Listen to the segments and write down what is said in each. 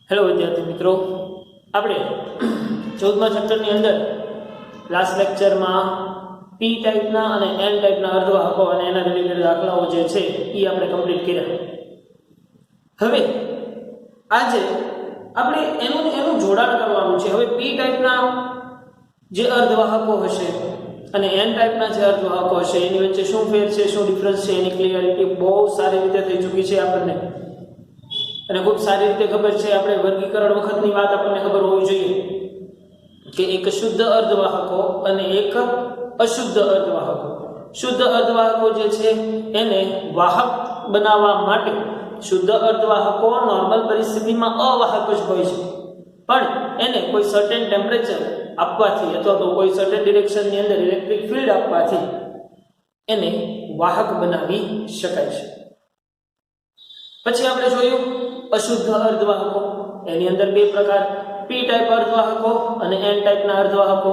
Hello વિદ્યાર્થી મિત્રો, આપણે 14મા ચેપ્ટરની અંદર લાસ્ટ લેક્ચરમાં પી ટાઈપના અને એન ટાઈપના અર્ધવાહકો અને એના રિલેટેડ દાખલાઓ જે છે એ આપણે કમ્પ્લીટ કર્યા. હવે આજે આપણે એનું જોડાણ કરવાનું છે. હવે પી ટાઈપના જે અર્ધવાહકો હશે અને એન ટાઈપના જે અર્ધવાહકો હશે એની વચ્ચે શું ફેર છે, શું ડિફરન્સ છે, એની ક્લિયરિટી બહુ સારી રીતે થઈ ચૂકી છે આપણને, અને ખૂબ સારી રીતે ખબર છે. આપણે વર્ગીકરણ વખતની વાત આપણને ખબર હોવી જોઈએ કે એક શુદ્ધ અર્ધવાહકો અને એક અશુદ્ધ અર્ધવાહકો. શુદ્ધ અર્ધવાહકો જે છે એને વાહક બનાવવા માટે શુદ્ધ અર્ધવાહકો નોર્મલ પરિસ્થિતિમાં અવાહક જ હોય છે, પણ એને કોઈ સર્ટેન ટેમ્પરેચર આપવાથી અથવા તો કોઈ સર્ટેન ડિરેક્શનની અંદર ઇલેક્ટ્રિક ફિલ્ડ આપવાથી એને વાહક બનાવી શકાય છે. પછી આપણે જોયું અશુદ્ધ અર્ધવાહકો. એની અંદર બે પ્રકાર, પી ટાઈપ અર્ધવાહકો અને એન ટાઈપના અર્ધવાહકો.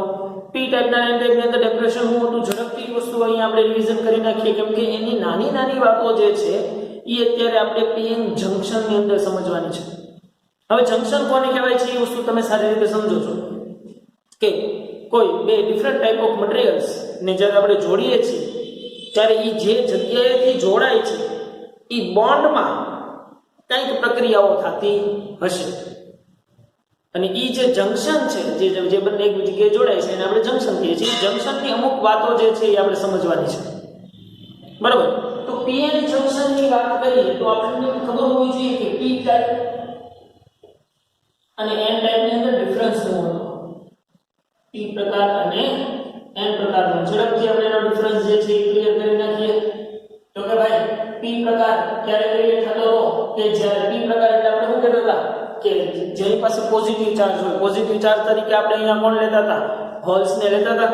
પી ટાઈપના એન ટાઈપની અંદર ડેફિનેશન હું હતું ઝડપથી વસ્તુ અહીંયા આપણે રિવિઝન કરી નાખીએ, કેમ કે એની નાની નાની વાતો જે છે એ અત્યારે આપણે પીએન જંક્શનની અંદર સમજવાની છે. હવે જંક્શન કોને કહેવાય છે એ વસ્તુ તમે સારી રીતે સમજો છો કે કોઈ બે ડિફરન્ટ ટાઈપ ઓફ મટીરિયલ્સ ને જ્યારે આપણે જોડીએ છીએ ત્યારે એ જે જગ્યાએથી જોડાય છે એ બોન્ડમાં કંઈક પ્રક્રિયાઓ થતી હશે, અને એ જે જંક્શન છે જે બંને એક જગ્યાએ જોડાય છે એને આપણે જંક્શન કહીએ છીએ. જંક્શનની અમુક વાતો જે છે એ આપણે સમજવાની છે, બરાબર? તો પીએન જંક્શનની વાત કરીએ તો આપણને ખબર હોવી જોઈએ કે પી ટાઈપ અને એન ટાઈપની અંદર ડિફરન્સ શું હતો. પી પ્રકાર અને એન પ્રકારનો ઝડપથી આપણે એનો ડિફરન્સ જે છે એ ક્લિયર કરી નાખીએ. તો કે ભાઈ પી પ્રકાર ક્યારે ક્રિએટ થતો હતો કે જ્યારે પી પ્રકાર એટલે આપણે શું કહેતા હતા કે જેની પાસે પોઝિટિવ ચાર્જ હોય, પોઝિટિવ ચાર્જ તરીકે આપણે અહીંયા કોણ લેતા હતા? હોલ્સને લેતા હતા,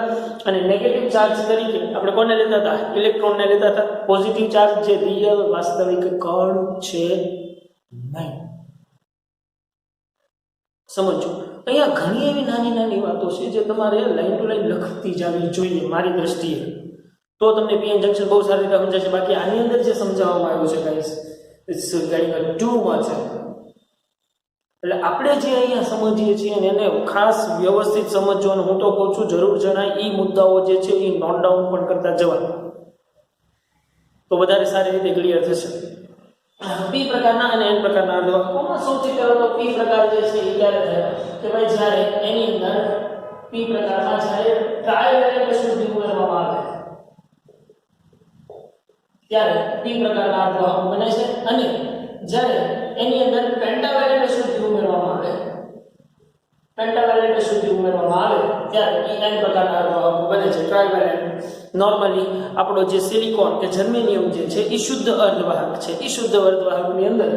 અને નેગેટિવ ચાર્જ તરીકે આપણે કોને લેતા હતા? ઇલેક્ટ્રોનને લેતા હતા. પોઝિટિવ ચાર્જ જે રિયલ વાસ્તવિક કણ છે નહીં. સમજો, અહીંયા ઘણી એવી નાની નાની વાતો છે જે તમારે લાઈન ટુ લાઈન લખતી જવી જોઈએ મારી દ્રષ્ટિએ, તો તમને પીએન જંક્શન બહુ સારી રીતે સમજાશે. બાકી આની અંદર જે સમજાવવામાં આવ્યું છે guys, it's getting too much. એટલે આપણે જે અહીંયા સમજીએ છીએ એને ખાસ વ્યવસ્થિત સમજવાનું. હું તો કહું છું જરૂર જણાય એ મુદ્દાઓ જે છે એ નોટ ડાઉન પણ કરતા જવા, તો વધારે સારી રીતે ક્લિયર થશે. પી પ્રકારના અને એન પ્રકારના અર્ધવાહકોમાં સૌથી પહેલો તો પી પ્રકાર જે છે એ ક્યારે થાય કે ભાઈ જ્યારે એની અંદર પી પ્રકારમાં જ્યારે ટ્રાયવેલેન્ટ અશુદ્ધિ ઉમેરવામાં આવે ત્યારે પી પ્રકારના અર્ધવાહકો બને છે, અને જ્યારે એની અંદર પેન્ટાવેલેન્ટ અશુદ્ધિ ઉમેરવામાં આવે ત્યારે એન પ્રકારના અર્ધવાહકો બને છે. ટ્રાયવેલેન્ટ નોર્મલી આપણો જે સિલિકોન કે જર્મેનિયમ જે છે એ શુદ્ધ અર્ધવાહક છે. એ શુદ્ધ અર્ધવાહકની અંદર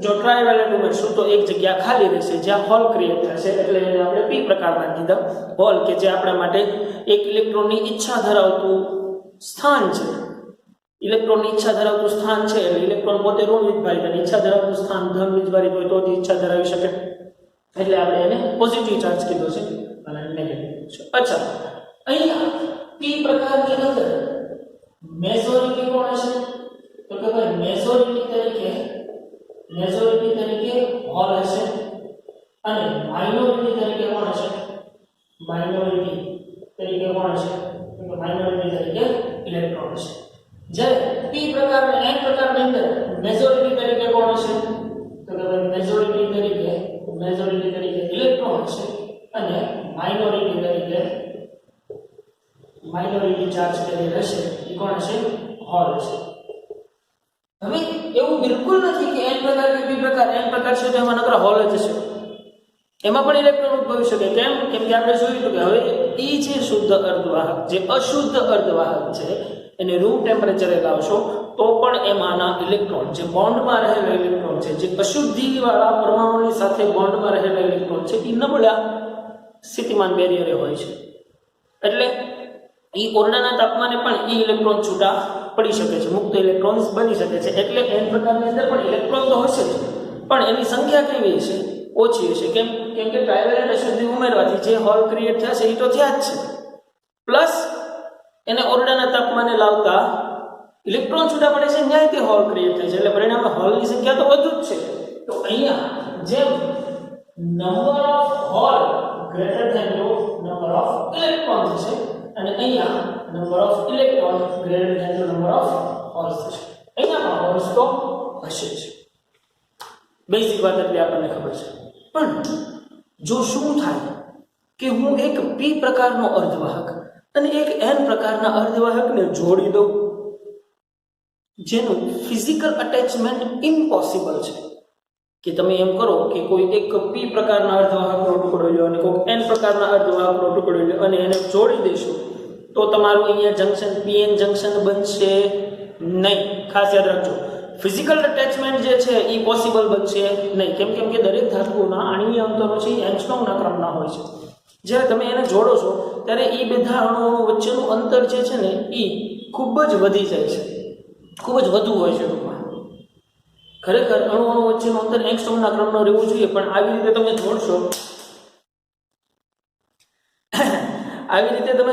જો ટ્રાયવેલેન્ટ ઉમેરશું તો એક જગ્યા ખાલી રહેશે જ્યાં હોલ ક્રિએટ થશે, એટલે એને આપણે પી પ્રકારના કીધા. હોલ કે જે આપણા માટે એક ઇલેક્ટ્રોનની ઈચ્છા ધરાવતું સ્થાન છે. ઇલેક્ટ્રોનની ઈચ્છા ધરાવતું સ્થાન છે એટલે ઇલેક્ટ્રોન પોતે ઋણ વીજભારિત અને ઈચ્છા ધરાવતું સ્થાન ધન વીજભારિત હોય તો જ ઈચ્છા ધરાવી શકે, એટલે આપણે એને પોઝિટિવ ચાર્જ કીધો છે અને નેગેટિવ છે. અચ્છા, અહીંયા પી પ્રકારની અંદર મેજોરિટી કોણ હશે? તો કે ભાઈ મેજોરિટી તરીકે હોલ હશે, અને માઇનોરિટી તરીકે કોણ હશે? માઇનોરિટી તરીકે ઇલેક્ટ્રોન હશે. જ્યારે પી પ્રકાર અને એન પ્રકારની અંદર મેજોરિટી તરીકે કોણ હશે? તો કે ભાઈ મેજોરિટી તરીકે ઇલેક્ટ્રોન હશે, અને માઇનોરિટી ચાર્જ કરેલ હશે એ કોણ હશે? હોલ હશે. હવે એવું બિલકુલ નથી કે એન પ્રકાર કે પી પ્રકાર. એન પ્રકાર છે તો એમાં નકરા હોલ જ હશે, એમાં પણ ઇલેક્ટ્રોન ઉદ્ભવી શકે. કેમ કે આપણે જોયું કે હવે એ જે શુદ્ધ અર્ધવાહક, જે અશુદ્ધ અર્ધવાહક છે એને રૂમ ટેમ્પરેચરે લાવશો તો પણ એમાંના ઇલેક્ટ્રોન, જે બોન્ડમાં રહેલા ઇલેક્ટ્રોન છે, જે અશુદ્ધિવાળા પરમાણુની સાથે બોન્ડમાં રહેલા ઇલેક્ટ્રોન છે એ નબળા સ્થિતિમાન બેરિયરે હોય છે, એટલે એ ઓરડાના તાપમાને પણ એ ઇલેક્ટ્રોન છૂટા પડી શકે છે, મુક્ત ઇલેક્ટ્રોન્સ બની શકે છે. એટલે એન પ્રકારની અંદર પણ ઇલેક્ટ્રોન તો હશે જ, પણ એની સંખ્યા કેવી હશે? ઓછી હશે. કેમ કે ટ્રાયવેલેન્ટ અશુદ્ધિ ઉમેરવાથી જે હોલ ક્રિએટ થયા છે એ તો થયા જ છે, પ્લસ એને ઓરડાના તાપમાને લાવતા ઇલેક્ટ્રોન છૂટા પડે છે ન્યાય તે હોલ ક્રિએટ થાય છે, એટલે પરિણામે હોલની સંખ્યા તો વધુ જ છે. તો અહીંયા જેમ number of hole greater than number of electron થશે અને અહીંયા number of electron greater than number of holes થશે. અહીંયા પણ હોલ્સ તો હશે જ. બેઝિક વાત એટલે આપણને ખબર છે. પણ જો શું થાય કે હું એક p પ્રકારનો અર્ધવાહક અને એક n પ્રકારના અર્ધવાહકને જોડી દઉં જેનું ફિઝિકલ અટેચમેન્ટ ઇમ્પોસિબલ છે, કે તમે એમ કરો કે કોઈ એક p પ્રકારના અર્ધવાહકનો ટુકડો લો અને કોઈ n પ્રકારના અર્ધવાહકનો ટુકડો લો અને એને જોડી દેશો તો તમારું અહીંયા જંક્શન pn જંક્શન બનશે નહીં. ખાસ યાદ રાખજો, ફિઝિકલ અટેચમેન્ટ જે છે એ પોસિબલ બનશે નહીં. કેમ કે દરેક ધાતુઓના આણ્વીય અંતરો છે એ એંગસ્ટ્રોમના ક્રમના હોય છે. જ્યારે તમે એને જોડો છો ત્યારે એ બધા અણુઓ વચ્ચેનું અંતર જે છે ને એ ખૂબ જ વધી જાય છે, ખૂબ જ વધુ હોય છે. ખરેખર અણુઓ વચ્ચેનું અંતર એંગસ્ટ્રોમના ક્રમનો રહેવું જોઈએ, પણ આવી રીતે તમે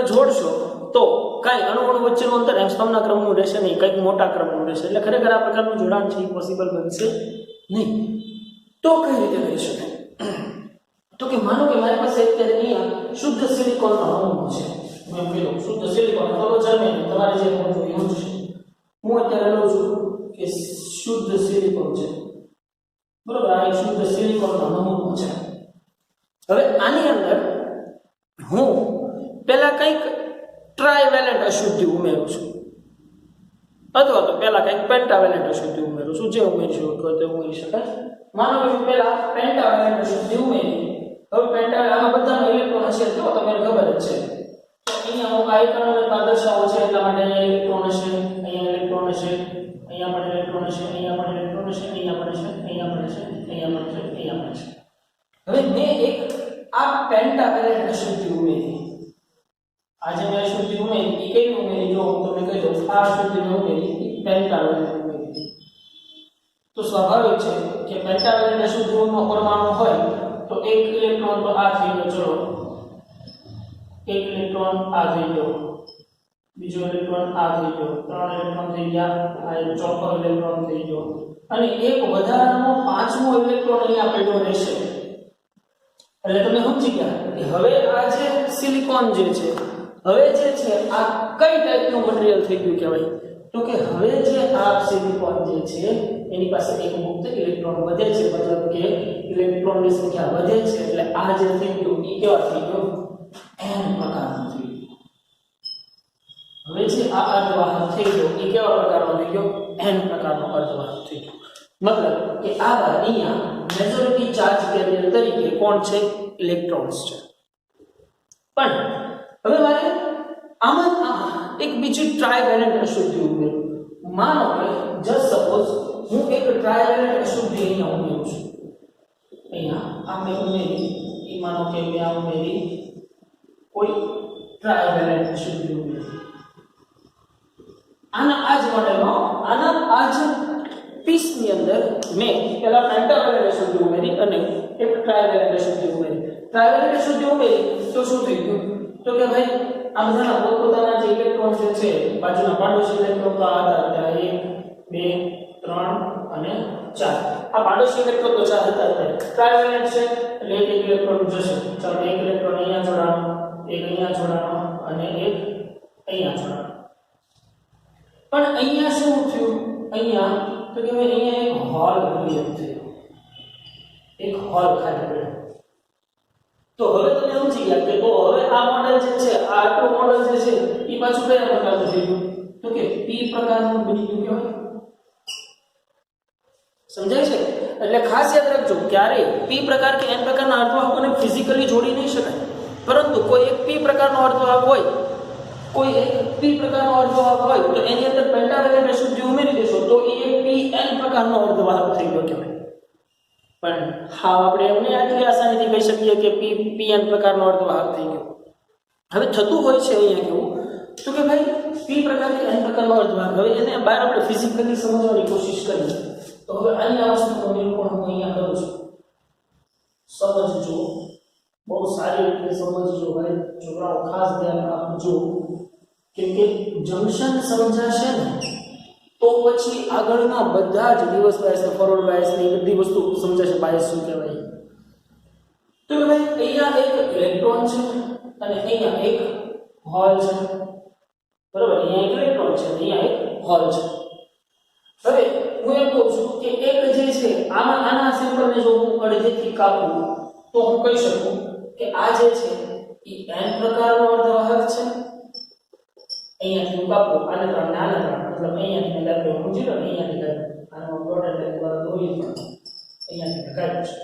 જોડશો તો કાંઈ અણુ વચ્ચેનું અંતર એંગસ્ટ્રોમના ક્રમનું રહેશે નહીં, કંઈક મોટા ક્રમનું રહેશે. એટલે ખરેખર આ પ્રકારનું જોડાણ છે એ પોસિબલ બનશે નહીં. તો કઈ રીતે કરી શકાય? તો કે માનો કે મારી પાસે અત્યારે અહીંયા શુદ્ધ સિલિકોનનો અણુ છે. હું એમ કહ્યું શુદ્ધ સિલિકોન તો જર્મેન તમારે જે હોવું જોઈએ એવું છે. હું અત્યારે લઉં છું કે શુદ્ધ સિલિકોન છે, બરોબર? આ શુદ્ધ સિલિકોનનો નમૂનો છે. હવે આની અંદર હું પહેલા કંઈક ટ્રાયવેલેન્ટ અશુદ્ધિ ઉમેરું છું, અથવા તો પહેલા કંઈક પેન્ટાવેલેન્ટ અશુદ્ધિ ઉમેરું છું. જે ઉમેરીશું તો ઉમેરી શકાય. માનો કે પહેલા પેન્ટાવેલેન્ટ અશુદ્ધિ ઉમેરી. હવે પેન્ટાવેલેન્ટ આમાં બધાનો ઇલેક્ટ્રોન હશે તો તમને ખબર જ છે. તો અહીંયા હું આયકન અને પાદર્શાઓ છે એટલા માટે અહીંયા ઇલેક્ટ્રોન હશે, અહીંયા ઇલેક્ટ્રોન હશે, અહીંયા પણ ઇલેક્ટ્રોન હશે, અહીંયા પણ ઇલેક્ટ્રોન હશે, અહીંયા પણ હશે, અહીંયા પણ હશે, અહીંયા પણ હશે, અહીંયા પણ હશે. હવે મેં એક આ પેન્ટાવેલેન્ટ અશુદ્ધિ ઉમેરી. આજે મેં અશુદ્ધિ ઉમેરી એ કઈ ઉમેરી? જો હું તમને કહી દઉં, આ અશુદ્ધિ મેં ઉમેરી પેન્ટાવેલેન્ટ ઉમેરી. તો સ્વાભાવિક છે કે પેન્ટાવેલેન્ટ અશુદ્ધિનો પરમાણુ હોય તો એક ઇલેક્ટ્રોન તો આ થઈ ગયો, ચલો એક ઇલેક્ટ્રોન આ થઈ ગયો, બીજો ઇલેક્ટ્રોન આ થઈ ગયો, 3 ઇલેક્ટ્રોન થઈ ગયા, આ એક ચોથો ઇલેક્ટ્રોન થઈ ગયો અને એક વધારાનો 5મો ઇલેક્ટ્રોન અહીંયા પડ્યો રહેશે. એટલે તમે સમજી ગયા કે હવે આ જે સિલિકોન જે છે, હવે જે છે આ કઈ ટાઈપનું મટીરીયલ થઈ ગયું કહેવાય? તો કે હવે જે આ સિલિકોન જે છે એની પાસે એક મુક્ત ઇલેક્ટ્રોન વધે છે, મતલબ કે ઇલેક્ટ્રોનની સંખ્યા વધે છે. એટલે આ જે થઈ ગયું એ કેવા થઈ ગયું? n પ્રકારનું થઈ ગયું. હવે જે આ અર્ધવાહક થઈ ગયો એ કેવા પ્રકારનો થઈ ગયો? n પ્રકારનો અર્ધવાહક થઈ ગયો. મતલબ કે આ અહીંયા મેજોરિટી ચાર્જ કેરિયર તરીકે કોણ છે? ઇલેક્ટ્રોન્સ છે. પણ હવે મારે આમાં એક બીજી ટ્રાયવેલેન્ટ અશુદ્ધિ ઉમેરું. માનો કે જસ્ટ સપોઝ હું એક ટ્રાયવેલેન્ટ અશુદ્ધિ અહીંયા ઉમેરું છું. અહીંયા આ મેં ઉમેરી, એ માનો કે મેં આ ઉમેરી કોઈ ટ્રાયવેલેન્ટ અશુદ્ધિ ઉમેરી. આના આ જ મોડેલમાં આના આ જ પીસની અંદર મેં પહેલા પેન્ટાવેલેન્ટ અશુદ્ધિ ઉમેરી અને એક ટ્રાયવેલેન્ટ અશુદ્ધિ ઉમેરી. ટ્રાયવેલેન્ટ અશુદ્ધિ ઉમેરી તો શું થઈ ગયું? તો કે ભાઈ આ બધાના પોતપોતાના જે ઇલેક્ટ્રોન જે છે બાજુના પાડોશી ઇલેક્ટ્રોન તો આ હતા 1 2 3 અને 4. આ પાડોશી ઇલેક્ટ્રોન તો 4 હતા. ટ્રાયવેલેન્ટ છે એટલે એક ઇલેક્ટ્રોન જશે. ચાલો એક ઇલેક્ટ્રોન અહીંયા જોડાણો, એક અહીંયા જોડાણો અને એક અહીંયા જોડાણો. પણ અહીંયા શું થયું? અહીંયા તો કે ભાઈ અહીંયા એક હોલ ક્રિએટ થયો, એક હોલ ખાલી પડ્યો. તો હવે તમે સમજી ગયા કે તો હવે આ મોડેલ જે છે, આ આટલું મોડેલ જે છે એ પાછું કયા પ્રકારનું થઈ ગયું? તો કે p પ્રકારનું બની ગયું. કહેવાય સમજાય છે? એટલે ખાસ યાદ રાખજો, ક્યારે p પ્રકાર કે n પ્રકારના અર્ધવાહકોને ફિઝિકલી જોડી નહીં શકાય, પરંતુ કોઈ એક p પ્રકારનો અર્ધવાહક હોય, કોઈ એક p પ્રકારનો અર્ધવાહક હોય તો એની અંદર પેન્ટાવેલેન્ટ અશુદ્ધિ ઉમેરી દેશો તો એ એક pn પ્રકારનો અર્ધવાહક થઈ ગયો કહેવાય. પણ હા આપણે એમને આટલી આસાનીથી કહી શકીએ કે pn પ્રકારનો અર્ધવાહક થઈ ગયો. હવે થતું હોય છે અહીંયા કેવું? તો કે ભાઈ p પ્રકાર કે n પ્રકારનો અર્ધવાહક, હવે એને બહાર આપણે ફિઝિકલી સમજવાની કોશિશ કરીએ તો હવે અહીંયા વસ્તુનો નિરૂપણ હું અહીંયા કરું છું. સમજજો, બહુ સારી રીતે સમજજો ભાઈ છોકરાઓ, ખાસ ધ્યાન આપજો. કેમ કે જંક્શન સમજાશે ને તો પછી આગળના બધા જ રિવર્સ બાયસ ને ફોરવર્ડ બાયસ ને એ બધી વસ્તુ સમજાશે બાયસ શું કહેવાય. તો ભાઈ અહીંયા એક ઇલેક્ટ્રોન છે અને અહીંયા એક હોલ છે, બરાબર. અહીંયા એક ઇલેક્ટ્રોન છે, અહીંયા એક હોલ છે. હવે હું એમ કહું છું કે એક જે છે આના સેમ્પલને જો હું અડધેથી કાપું તો હું કહી શકું કે આ જે છે એ n પ્રકારનો અર્ધવાહક છે. અહીંયાથી હું કાપું આને ત્રણ ને આને ત્રણ, મતલબ અહીંયાથી મેં કાપ્યો હું 0 ને અહીંયાથી કાપ્યો આનો ટોટલ લાઈન દ્વારા દોરી અહીંયાથી કાપ્યો છે.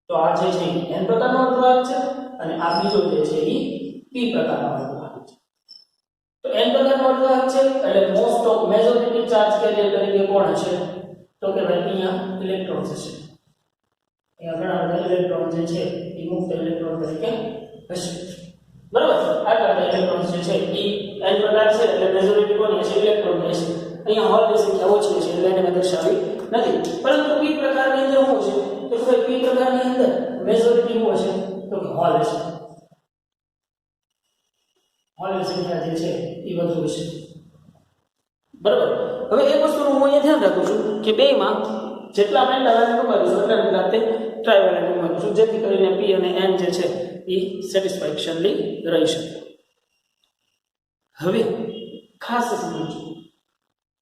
તો આ જે છે n પ્રકારનો અર્ધવાહક છે અને આ બીજો જે છે એ p પ્રકારનો અર્ધવાહક છે. તો n પ્રકારનો અર્ધવાહક છે એટલે most of majority charge carrier તરીકે કોણ હશે? તો કે ભાઈ અહીંયા ઇલેક્ટ્રોન હશે. અહીંયા ઘણા બધા ઇલેક્ટ્રોન જે છે એ મુક્ત ઇલેક્ટ્રોન તરીકે હશે, બરાબર. આટલા ઇલેક્ટ્રોન જે છે એ n પ્રકાર છે એટલે મેજોરિટી કોની હશે? ઇલેક્ટ્રોન હશે. અહીંયા હોલની સંખ્યા ઓછી છે એટલે એને મેં દર્શાવી નથી. પરંતુ p પ્રકારની અંદર શું છે? તો કે p પ્રકારની અંદર મેજોરિટી શું હશે? તો કે હોલ હશે. હોલની સંખ્યા જે છે એ વધુ હશે, બરાબર. હવે એક વસ્તુનું હું અહીંયા ધ્યાન રાખું છું કે બેમાં જેટલા પેન્ટાવેલેન્ટ ઉમેરું છું એટલાની સાથે ટ્રાઇવેલેન્ટ ઉમેરું છું, જેથી કરીને p અને n જે છે એ સેટિસ્ફેક્શનલી રહી શકે. હવે ખાસ સમજો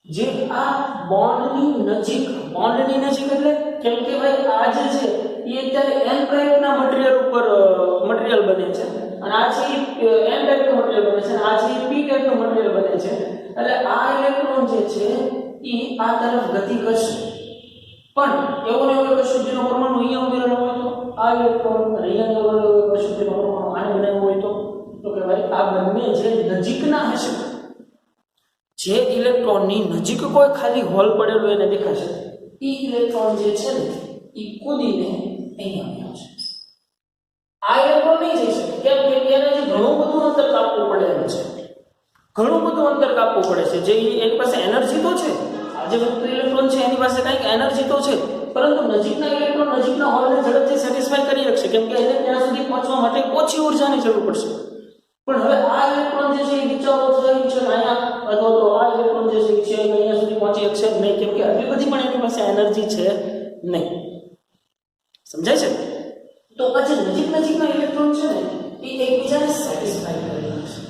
જે આ બોન્ડની નજીક એટલે કેમ કે ભાઈ આ જે છે એ અત્યારે n ટાઈપના મટીરીયલ ઉપર મટીરીયલ બને છે અને આ છે n ટાઈપનું મટીરીયલ બને છે અને આ છે p ટાઈપનું મટીરીયલ બને છે. એટલે આ ઇલેક્ટ્રોન જે છે એ આ તરફ ગતિ કરશે, પણ એવો ને એવો અશુદ્ધિનો પરમાણુ અહીંયા ઉમેરેલો હોય તો આ ઇલેક્ટ્રોન અને અહીંયા એવો અશુદ્ધિનો પરમાણુ આને બનાવ્યો હોય તો કે ભાઈ આ બંને જે નજીકના હશે, જે ઇલેક્ટ્રોનની નજીક કોઈ ખાલી હોલ પડેલો એને દેખાશે, એ ઇલેક્ટ્રોન જે છે ને એ કૂદીને અહીંયા આવશે. આ ઇલેક્ટ્રોન નહીં જઈ શકે, કેમ કે એને જે ઘણું બધું અંતર કાપવું પડે એમ છે, ઘણું બધું અંતર કાપવું પડે છે. જે એની પાસે એનર્જી તો છે, આ જે મુક્ત ઇલેક્ટ્રોન છે એની પાસે કંઈક એનર્જી તો છે, પરંતુ નજીકના ઇલેક્ટ્રોન નજીકના હોલને ઝડપથી સેટિસ્ફાય કરી શકશે, કેમ કે એને ત્યાં સુધી પહોંચવા માટે ઓછી ઉર્જાની જરૂર પડશે. પણ હવે આ ઇલેક્ટ્રોન જે છે એ વિચારો થઈ છે અહીંયા, અથવા તો આ ઇલેક્ટ્રોન જે છે અહીંયા સુધી પહોંચી શકશે નહીં, કેમ કે આટલી બધી પણ એની પાસે એનર્જી છે નહીં. સમજાય છે? તો આ જે નજીકના ઇલેક્ટ્રોન છે ને એ એકબીજાને સેટિસ્ફાય કરી શકશે,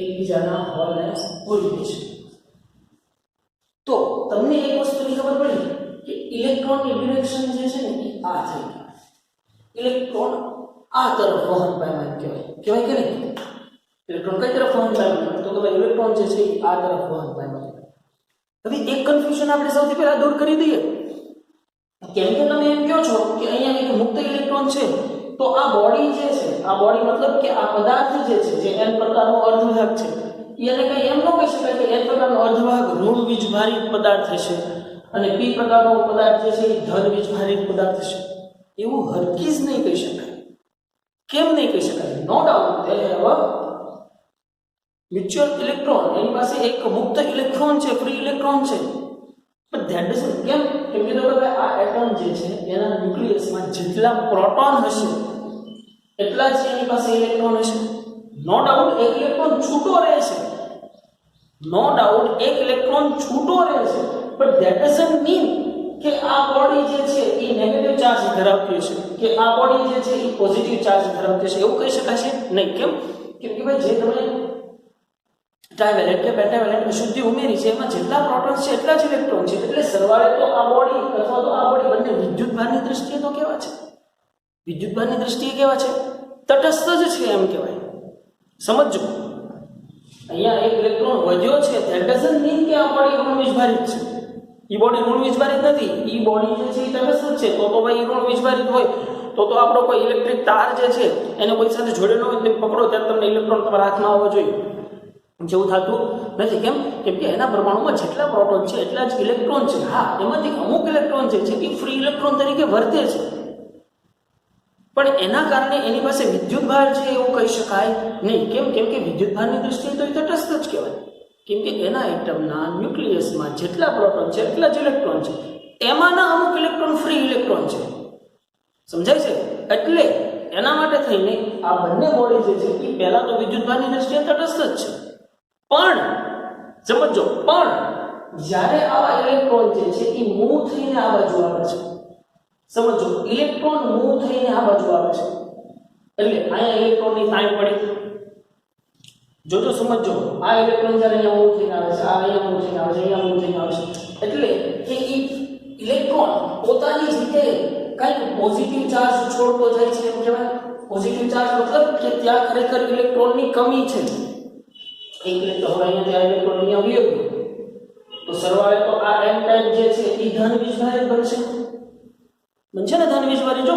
એકબીજાના હોલને પૂરી દેશે. તો તમને એક વસ્તુની ખબર પડી કે ઇલેક્ટ્રોનની ડિરેક્શન જે છે ને એ આ થઈ ગઈ. ઇલેક્ટ્રોન આ તરફ વહન પામ્યા કહેવાય કે નહીં? ઇલેક્ટ્રોન કઈ તરફ વહન પામ્યા? તો કે ભાઈ ઇલેક્ટ્રોન જે છે આ તરફ વહન પામ્યા. હવે એક કન્ફ્યુઝન આપણે સૌથી પહેલા દૂર કરી દઈએ. કેમ કે તમે એમ કહો છો કે અહીંયા એક મુક્ત ઇલેક્ટ્રોન છે, તો આ બોડી જે છે, આ બોડી મતલબ કે આ પદાર્થ જે છે જે n પ્રકારનો અર્ધવાહક છે, એને કઈ એમ ન કહી શકાય કે n પ્રકારનો અર્ધવાહક ઋણ વીજભારિત પદાર્થ હશે અને p પ્રકારનો પદાર્થ જે છે એ ધન વીજભારિત પદાર્થ હશે. એવું હરગીઝ નહીં કહી શકાય. કેમ નહીં કહી શકાય? No doubt they have a mutual electron, એની પાસે એક મુક્ત ઇલેક્ટ્રોન છે, ફ્રી ઇલેક્ટ્રોન છે, but that doesn't કેમ કે આ એટમ જે છે એના ન્યુક્લિયસમાં જેટલા પ્રોટોન હશે એટલા જ એની પાસે ઇલેક્ટ્રોન હશે. નો ડાઉટ એક ઇલેક્ટ્રોન છૂટો રહેશે, નો ડાઉટ એક ઇલેક્ટ્રોન છૂટો રહેશે, but that doesn't mean કે આ બોડી જે છે એ નેગેટિવ ચાર્જ ધરાવતી હશે કે આ બોડી જે છે એ પોઝિટિવ ચાર્જ ધરાવતી હશે, એવું કહી શકાશે નહીં. કેમ કે ભાઈ જે તમે ટ્રાઇવેલેન્ટ કે પેન્ટાવેલેન્ટ અશુદ્ધિ ઉમેરી છે એમાં જેટલા પ્રોટોન્સ છે એટલા જ ઇલેક્ટ્રોન છે, એટલે સરવાળે તો આ બોડી અથવા તો આ બોડી બંને વિદ્યુતભારની દ્રષ્ટિએ તો કેવા છે? વિદ્યુતભારની દ્રષ્ટિએ કેવા છે? તટસ્થ જ છે એમ કહેવાય. સમજો, અહીંયા એક ઇલેક્ટ્રોન વધ્યો છે, ધેટ ડઝન્ટ મીન કે આ બોડી ઋણ વીજભારિત છે. ઈ બોડી ઋણ વીજભારિત નથી, ઈ બોડી જે છે એ તટસ્થ છે. તો ભાઈ ઋણ વીજભારિત હોય તો આપણો કોઈ ઇલેક્ટ્રિક તાર જે છે એને કોઈ સાથે જોડેલો હોય તો પકડો ત્યારે તમને ઇલેક્ટ્રોન તમારા હાથમાં આવવો જોઈએ, જેવું થતું નથી. કેમ કે એના પરમાણુમાં જેટલા પ્રોટોન છે એટલા જ ઇલેક્ટ્રોન છે. હા, એમાંથી અમુક ઇલેક્ટ્રોન જે છે એ ફ્રી ઇલેક્ટ્રોન તરીકે વર્તે છે, પણ એના કારણે એની પાસે વિદ્યુતભાર છે એવું કહી શકાય નહીં. કેમ કે વિદ્યુતભારની દ્રષ્ટિએ તો એ તટસ્થ જ કહેવાય, કેમ કે એના એટમના ન્યુક્લિયસમાં જેટલા પ્રોટોન છે એટલા જ ઇલેક્ટ્રોન છે, એમાંના અમુક ઇલેક્ટ્રોન ફ્રી ઇલેક્ટ્રોન છે. સમજાય છે? એટલે એના માટે થઈને આ બંને બોડી જે છે એ પહેલા તો વિદ્યુતભારની દ્રષ્ટિએ તટસ્થ જ છે, પણ સમજો, પણ જ્યારે આવા ઇલેક્ટ્રોન જે છે એ મૂવ થઈને આ બાજુ આવે છે. સમજો, ઇલેક્ટ્રોન મૂવ થઈને આ બાજુ આવે છે એટલે અહીંયા ઇલેક્ટ્રોનની તાણ પડી. જોજો સમજો, આ ઇલેક્ટ્રોન જ્યારે અહીંયા મૂવ થઈને આવે છે, આ અહીંયા મૂવ થઈને આવે છે, અહીંયા મૂવ થઈને આવે છે એટલે કે ઈ ઇલેક્ટ્રોન પોતાની જગ્યાએ કંઈક પોઝિટિવ ચાર્જ છોડતો જાય છે. એમ કહેવાય પોઝિટિવ ચાર્જ મતલબ કે ત્યાં ખરેખર ઇલેક્ટ્રોનની કમી છે. એક ઇલેક્ટ્રોન હવે અહીંયાથી આ ઇલેક્ટ્રોન અહીંયા વયો ગયો તો સરવાળે તો આ n ટાઈપ જે છે એ ધન વીજભારિત બનશે ને ધન વીજભારિત. જો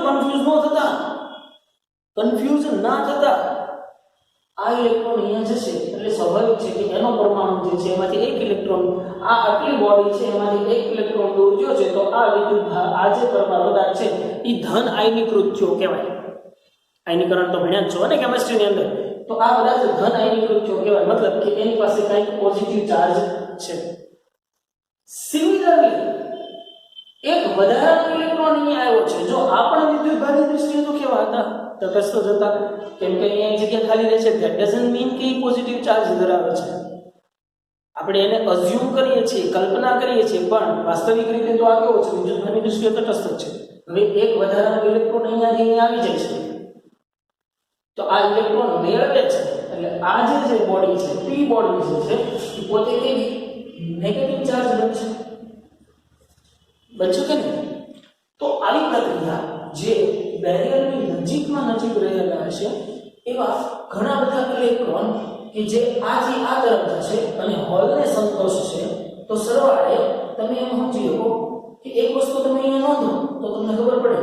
કન્ફ્યુઝ ના થતા આ ઇલેક્ટ્રોન અહીંયા જશે એટલે સ્વાભાવિક છે કે એનો પરમાણુ જે છે એમાંથી એક ઇલેક્ટ્રોન આ આટલી બોડી છે એમાંથી એક ઇલેક્ટ્રોન દૂર ગયો છે તો આ વિદ્યુત આ જે પદાર્થ છે એ ધન આયનીકૃત થયો કહેવાય. આયનીકરણ તો ભણ્યા જ છો ને કેમિસ્ટ્રીની અંદર. તો આ પદાર્થ ધન આયનીકૃત થયો કહેવાય મતલબ કે એની પાસે કંઈક પોઝિટિવ ચાર્જ છે. સિમિલરલી એક વધારાનો ઇલેક્ટ્રોન અહીંયા આવ્યો છે. જો આ પણ વિદ્યુતભારની દૃષ્ટિએ તો કેવા હતા? તટસ્થ જ હતા કેમ કે અહીંયા જગ્યા ખાલી રહે છે. ધેટ ડઝન્ટ મીન કે પોઝિટિવ ચાર્જ ધરાવે છે. આપણે એને અઝ્યુમ કરીએ છીએ, કલ્પના કરીએ છીએ, પણ વાસ્તવિક રીતે તો આ કેવો છે? વિદ્યુતભારની દૃષ્ટિએ તટસ્થ છે. હવે એક વધારાનો ઇલેક્ટ્રોન અહીંયાથી અહીંયા આવી જાય છે તો આ ઇલેક્ટ્રોન મેળવે છે એટલે આ જે બોડી છે પી બોડી જે છે એ પોતે કેવી નેગેટિવ ચાર્જ બનશે. બચ્યું કે નહીં? તો આવી પ્રક્રિયા જે બેરિયરની નજીક રહેલા હશે એવા ઘણા બધા ઇલેક્ટ્રોન કે જે આથી આ તરફ જશે અને હોલને સંતોષશે તો સરવાળે તમે એમ સમજી શકો કે એક વસ્તુ તમે અહીંયા નોંધો તો તમને ખબર પડે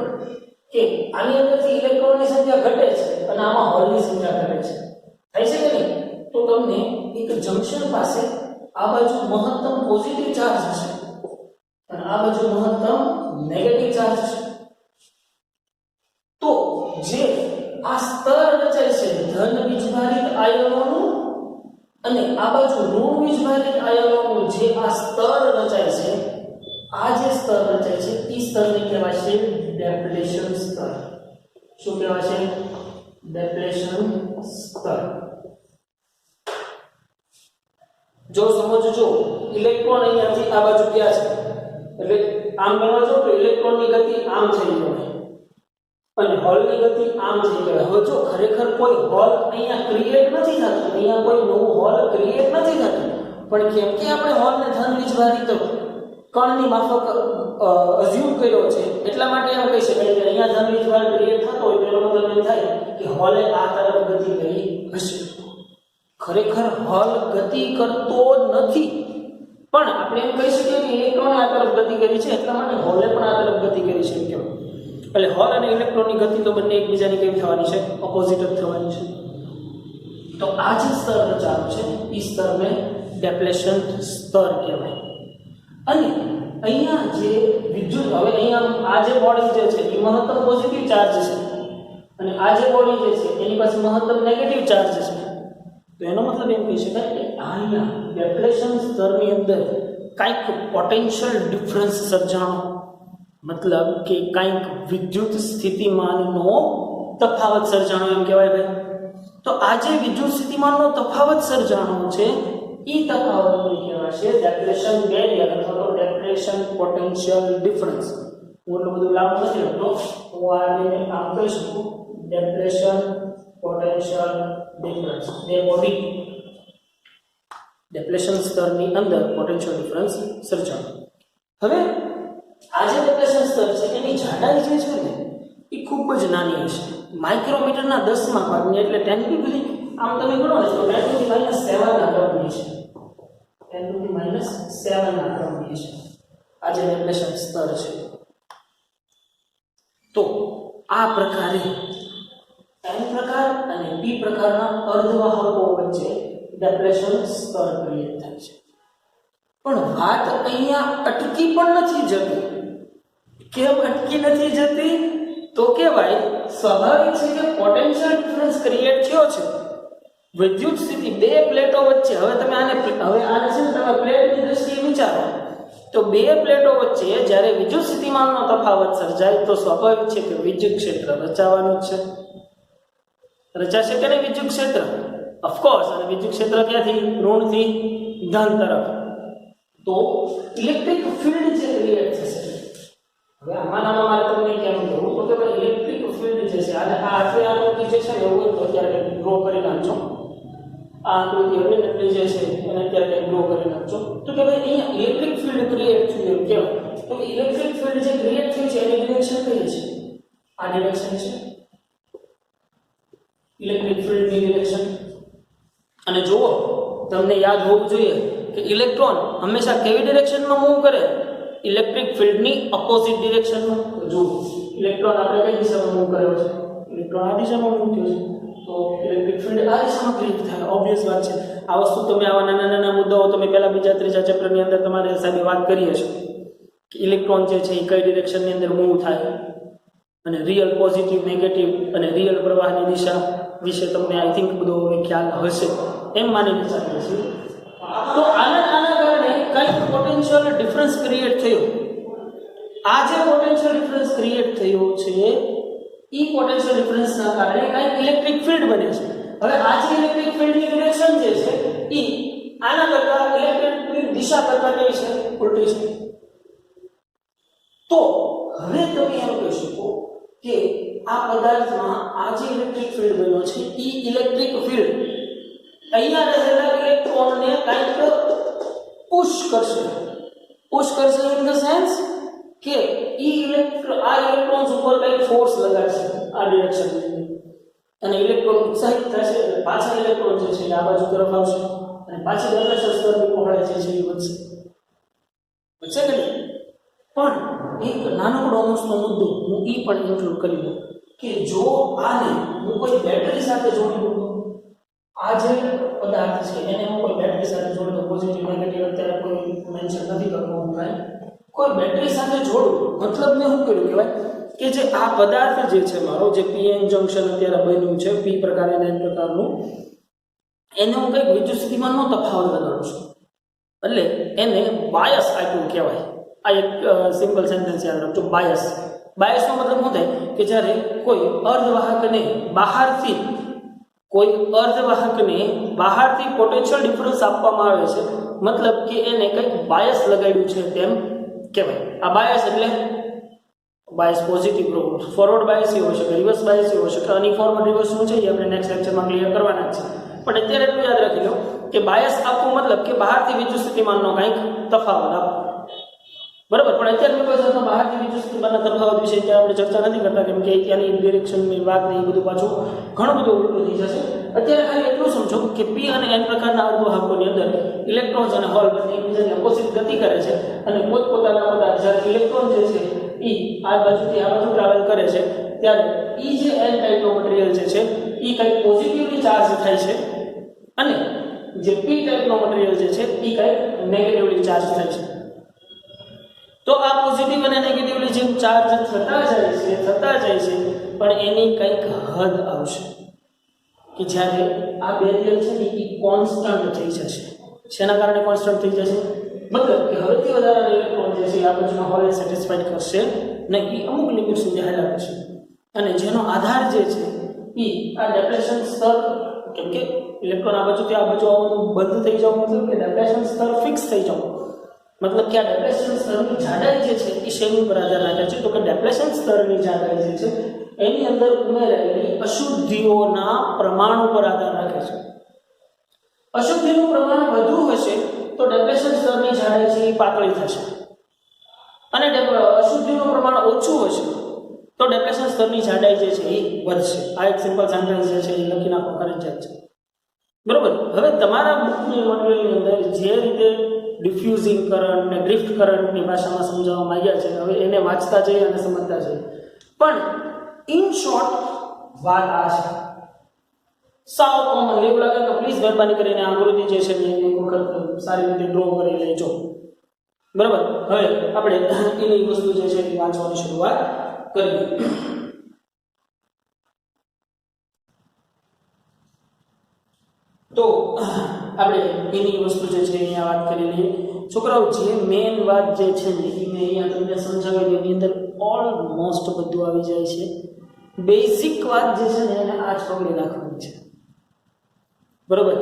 કે આની અંદરથી ઇલેક્ટ્રોનની સંખ્યા ઘટે છે અને આમાં હોલની સંખ્યા ઘટે છે. થાય છે કે નહીં? તો તમને એક જંક્શન પાસે આ બાજુ મહત્તમ પોઝિટિવ ચાર્જ હશે અને આ બાજુ મહત્તમ નેગેટિવ ચાર્જ છે. તો જે આ સ્તર રચાય છે ધન વીજભારિત આયનોનું અને આ બાજુ ઋણ વીજભારિત આયનોનું જે આ સ્તર રચાય છે, આ જે સ્તર રચાય છે એ સ્તરને કહેવાય છે ડેપ્લેશન સ્તર. શું કહેવાય છે? ડેપ્લેશન સ્તર. જો સમજો ઇલેક્ટ્રોન અહીંયાથી આ બાજુ ગયા છે એટલે આમ ગણવા જો તો ઇલેક્ટ્રોનની ગતિ આમ થઈ જાય અને હોલની ગતિ આમ થઈ જાય. હવે જો ખરેખર કોઈ હોલ અહીંયા ક્રિએટ નથી થતું, અહીંયા કોઈ નવું હોલ ક્રિએટ નથી થતું, પણ કેમ કે આપણે હોલને ધન વીજભારિત કણની માફક અઝ્યુમ કર્યો છે એટલા માટે એમ કહી શકાય કે અહીંયા ધન વીજભાર ક્રિએટ થતો હોય તેનો મતલબ એમ થાય કે હોલે આ તરફ ગતિ કરી હશે. ખરેખર હોલ ગતિ કરતો નથી પણ આપણે એમ કહી શકીએ કે ઇલેક્ટ્રોને આ તરફ ગતિ કરી છે એટલા માટે હોલે પણ આ તરફ ગતિ કરી છે કેમ? એટલે હોલ અને ઇલેક્ટ્રોનની ગતિ તો બંને એકબીજાની કેવી થવાની છે? ઓપોઝિટ જ થવાની છે. તો આ જે સ્તર રચાયું છે એ સ્તરને ડેપ્લેશન સ્તર કહેવાય. અને અહીંયા જે વિદ્યુત હવે અહીંયા આ જે બોડી જે છે એ મહત્તમ પોઝિટિવ ચાર્જ છે અને આ જે બોડી જે છે એની પાસે મહત્તમ નેગેટિવ ચાર્જ છે. તો એનો મતલબ એમ કહી શકાય કે અહીંયા ડેપ્લેશન સ્તરની અંદર કંઈક પોટેન્શિયલ ડિફરન્સ સર્જાણો મતલબ કે કંઈક વિદ્યુત સ્થિતિમાનનો તફાવત સર્જાણો એમ કહેવાય ભાઈ. તો આ જે વિદ્યુત સ્થિતિમાનનો તફાવત સર્જાણો છે એ તફાવતને કહેવાશે ડેપ્લેશન બેરિયર અથવા તો ડેપ્લેશન પોટેન્શિયલ ડિફરન્સ. હું એટલું બધું લાંબુ નથી લખતો, હું આને આમ કહી શકું ડેપ્લેશન પોટેન્શિયલ ડિફરન્સ. બે બોડી ડેપ્લેશન સ્તરની અંદર પોટેન્શિયલ ડિફરન્સ સર્જાણો. હવે આ જે ડેપ્લેશન સ્તર છે એની જાડાઈ જે છે ને એ ખૂબ જ નાની હશે, માઇક્રોમીટરના 10મા ભાગની એટલે 10 to the આમ તમે ગણો ને તો 10 to the -7 ના ક્રમની છે. 10 to the -7 ના ક્રમની છે આ જે ડેપ્લેશન સ્તર છે. તો આ પ્રકારે n પ્રકાર અને p પ્રકારના અર્ધવાહકો વચ્ચે ડેપ્લેશન સ્તર ક્રિએટ થાય છે. પણ વાત અહીંયા અટકી પણ નથી જતી. કેમ અટકી નથી જતી? તો કે ભાઈ સ્વાભાવિક છે કે પોટેન્શિયલ ડિફરન્સ ક્રિએટ થયો છે વિદ્યુત સ્થિતિ બે પ્લેટો વચ્ચે. હવે તમે આને છે ને તમે પ્લેટની દ્રષ્ટિએ વિચારો તો બે પ્લેટો વચ્ચે જ્યારે વિદ્યુત સ્થિતિમાનનો તફાવત સર્જાય તો સ્વાભાવિક છે કે વિદ્યુત ક્ષેત્ર રચાવાનું જ છે. રચાશે કે નહીં વિદ્યુત ક્ષેત્ર? ઓફકોર્સ. અને વિદ્યુત ક્ષેત્ર ક્યાંથી? ઋણથી ધન તરફ. તો ઇલેક્ટ્રિક ફિલ્ડ જે ક્રિએટ થશે. હવે આમાંનામાં મારે તમને કેમ કહેવું તો કે ભાઈ ઇલેક્ટ્રિક ફિલ્ડ જે છે અને આ આકૃતિ જે છે એવું તો અત્યારે ડ્રો કરી નાખજો. આ આકૃતિ હવે જે છે એને અત્યારે ડ્રો કરી નાખજો. તો કે ભાઈ અહીંયા ઇલેક્ટ્રિક ફિલ્ડ ક્રિએટ થયું એમ કહેવાય. તો ઇલેક્ટ્રિક ફિલ્ડ જે ક્રિએટ થયું છે એની ડિરેક્શન કઈ છે? આ ડિરેક્શન છે ઇલેક્ટ્રિક ફિલ્ડની ડિરેક્શન. અને જુઓ તમને યાદ હોવું જોઈએ કે ઇલેક્ટ્રોન હંમેશા કેવી ડિરેક્શનમાં મૂવ કરે? ઇલેક્ટ્રિક ફિલ્ડની ઓપોઝિટ ડિરેક્શનમાં. જો ઇલેક્ટ્રોન આપણે કઈ દિશામાં મૂવ કર્યો છે? ઇલેક્ટ્રોન આ દિશામાં મૂવ થયો છે. તો ઇલેક્ટ્રિક ફિલ્ડ આ દિશામાં ક્રિએટ થાય. ઓબ્વિયસ વાત છે. આ વસ્તુ તમે આવા નાના નાના મુદ્દાઓ તમે પહેલા બીજા ત્રીજા ચેપ્ટરની અંદર તમારે સાહેબે વાત કરી હશે કે ઇલેક્ટ્રોન જે છે એ કઈ ડિરેક્શનની અંદર મૂવ થાય અને રિયલ પોઝિટિવ નેગેટિવ અને રિયલ પ્રવાહની દિશા વિશે તમને આઈ થિંક બધો ખ્યાલ હશે એમ માનીને ચાલીએ છીએ. તો આના કારણે કંઈક પોટેન્શિયલ ડિફરન્સ ક્રિએટ થયો. આ જે પોટેન્શિયલ ડિફરન્સ ક્રિએટ થયો છે એ પોટેન્શિયલ ડિફરન્સના કારણે કંઈક ઇલેક્ટ્રિક ફિલ્ડ બને છે. હવે આ જે ઇલેક્ટ્રિક ફિલ્ડની ડિરેક્શન જે છે એ આના કરતા ઇલેક્ટ્રિક દિશા કરતા કઈ છે? ઉલટી છે. તો હવે તમે એમ કહી શકો કે આ પદાર્થમાં આ જે ઇલેક્ટ્રિક ફિલ્ડ બન્યો છે એ ઇલેક્ટ્રિક ફિલ્ડ અહીંયા રહેલા ઇલેક્ટ્રોનને કંઈક પુશ કરશે. પુશ કરશે ઇન ધ સેન્સ કે આ ઇલેક્ટ્રોન્સ ઉપર કંઈક ફોર્સ લગાડશે આ ડિરેક્શનમાં અને ઇલેક્ટ્રોન ઉત્સાહિત થશે એટલે પાછા ઇલેક્ટ્રોન જે છે આ બાજુ તરફ આવશે અને પાછી ડબલ સ્તરની પહોળાઈ જે છે એ વધશે. વધશે કે નહીં? પણ એક નાનકડો અમસ્તો મુદ્દો હું એ પણ ઇન્ક્લુડ કરી દઉં કે જો આને હું કોઈ બેટરી સાથે જોડી દઉં, આ જે પદાર્થ છે એને હું કોઈ બેટરી સાથે જોડી દઉં, પોઝિટિવ નેગેટિવ અત્યારે કોઈ મેન્શન નથી કરતો હું કાંઈ, કોઈ બેટરી સાથે જોડું મતલબ મેં શું કર્યું કહેવાય કે જે આ પદાર્થ જે છે મારો જે પીએન જંક્શન અત્યારે બન્યું છે પી પ્રકાર અને એન પ્રકારનું, એને હું કંઈક વિદ્યુત સ્થિતિમાનનો તફાવત લગાડું છું એટલે એને બાયસ આપ્યું કહેવાય. આ એક સિમ્પલ સેન્ટેન્સ યાદ રાખજો, બાયસ. બાયસનો મતલબ શું થાય કે જ્યારે કોઈ અર્ધવાહકને બહારથી પોટેન્શિયલ ડિફરન્સ આપવામાં આવે છે મતલબ કે એને કંઈક બાયસ લગાડ્યું છે તેમ કહેવાય. આ બાયસ એટલે બાયસ પોઝિટિવ ફોરવર્ડ બાયસ હોઈ શકે, રિવર્સ બાયસ હોઈ શકે, અનફોર્મ રિવર્સ શું છે એ આપણે નેક્સ્ટ લેક્ચરમાં ક્લિયર કરવાના છે. પણ અત્યારે એટલું યાદ રાખી લો કે બાયસ આપવું મતલબ કે બહારથી વિદ્યુત સ્થિતિમાનનો કંઈક તફાવત આપવો. બરાબર. પણ અત્યારે મેં કોઈ સાથે બહારથી વિદ્યુત સ્થિતિમાનના તફાવત વિશે અત્યારે આપણે ચર્ચા નથી કરતા કેમ કે ત્યાંની ડિરેક્શનની વાત ને એ બધું પાછું ઘણું બધું ઉલટું થઈ જશે. અત્યારે ખાલી એટલું સમજો કે પી અને એન પ્રકારના અર્ધવાહકોની અંદર ઇલેક્ટ્રોન્સ અને હોલ બંને એકબીજાની ઓપોઝિટ ગતિ કરે છે અને પોતપોતાના પદાર્થ જ્યારે ઇલેક્ટ્રોન જે છે એ આ બાજુથી આ બાજુ ટ્રાવેલ કરે છે ત્યારે એ જે એન ટાઈપનો મટીરિયલ જે છે એ કંઈક પોઝિટિવલી ચાર્જ થાય છે અને જે પી ટાઈપનો મટીરિયલ જે છે એ કંઈક નેગેટિવલી ચાર્જ થાય છે. તો આ પોઝિટિવ અને નેગેટિવલી જેમ ચાર્જ થતા જાય છે પણ એની કંઈક હદ આવશે કે જ્યારે આ બેરિયર છે ને એ કોન્સ્ટન્ટ થઈ જશે. શેના કારણે કોન્સ્ટન્ટ થઈ જશે? મતલબ કે હવેથી વધારાના ઇલેક્ટ્રોન જે છે આ બાજુના હોલને સેટિસ્ફાઈડ કરશે નહીં, એ અમુક લિમિટ સુધી હાલ્યા કરશે અને જેનો આધાર જે છે એ આ ડેપ્રેશન સ્તર, કેમ કે ઇલેક્ટ્રોન આ બાજુથી આ બાજુ આવવાનું બંધ થઈ જવું મતલબ કે ડેપ્રેશન સ્તર ફિક્સ થઈ જવું મતલબ કે આ ડેપ્રેશન સ્તરની જાડાઈ જે છે એ શેની પર આધાર રાખે છે? તો કે ડેપ્રેશન સ્તરની જાડાઈ જે છે એની અંદર ઉમેરાયેલી અશુદ્ધિઓના પ્રમાણ ઉપર આધાર રાખે છે. અશુદ્ધિનું પ્રમાણ વધુ હશે તો ડેપ્રેશન સ્તરની જાડાઈ છે એ પાતળી થશે અને અશુદ્ધિનું પ્રમાણ ઓછું હશે તો ડેપ્રેશન સ્તરની જાડાઈ જે છે એ વધશે. આ એક સિમ્પલ સેન્ટેન્સ જે છે એ લખી નાખો ફરજિયાત છે. બરોબર. હવે તમારા બુકની મટીરિયલની અંદર જે રીતે ડિફ્યુઝિંગ કરંટ ને ડ્રિફ્ટ કરંટની ભાષામાં સમજાવવામાં આવ્યા છે હવે એને વાંચતા જઈએ અને સમજતા જઈએ. પણ ઇન શોર્ટ વાત આ છે. સાવ કોમન એવું લાગે તો પ્લીઝ મહેરબાની કરીને આકૃતિ જે છે એક વખત સારી રીતે ડ્રો કરી લેજો. બરાબર. હવે આપણે એની વસ્તુ જે છે એ વાંચવાની શરૂઆત કરીએ. તો આપણે એની વસ્તુ જે છે અહીંયા વાત કરી લઈએ. છોકરાઓ જે મેઇન વાત જે છે ને એ મેં અહીંયા તમને સમજાવી એની અંદર ઓલમોસ્ટ બધું આવી જાય છે. બેઝિક વાત જે છે ને એને આ જ પકડી રાખવાની છે. બરોબર.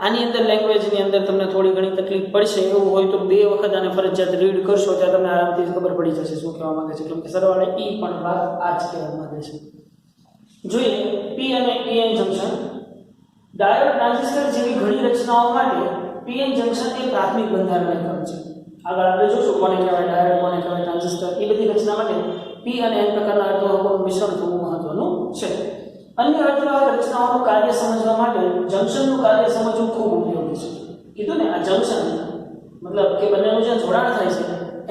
આની અંદર લેંગ્વેજની અંદર તમને થોડી ઘણી તકલીફ પડશે એવું હોય તો 2 વખત આને ફરજિયાત રીડ કરશો ત્યાં તમને આરામથી ખબર પડી જશે શું કહેવા માંગે છે, કેમ કે સરવાળે ઈ પણ વાત આ જ કહેવા માંગે છે. જોઈએ પી અને પીએન જંકશન. ડાયોડ ટ્રાન્ઝિસ્ટર જેવી ઘણી રચનાઓ માટે પીએન જંકશન એ પ્રાથમિક બંધારણ એકમ છે. આગળ આપણે જોશું કોને કહેવાય ડાયોડ, કોને કહેવાય ટ્રાન્ઝિસ્ટર. એ બધી રચના માટે પી અને એન પ્રકારના અર્ધવાહકોનું મિશ્રણ થવું મહત્વનું છે. અન્ય અર્ધવાહક રચનાઓનું કાર્ય સમજવા માટે જંકશનનું કાર્ય સમજવું ખૂબ ઉપયોગી છે. કીધું ને આ જંકશન મતલબ કે બંનેનું જે જોડાણ થાય છે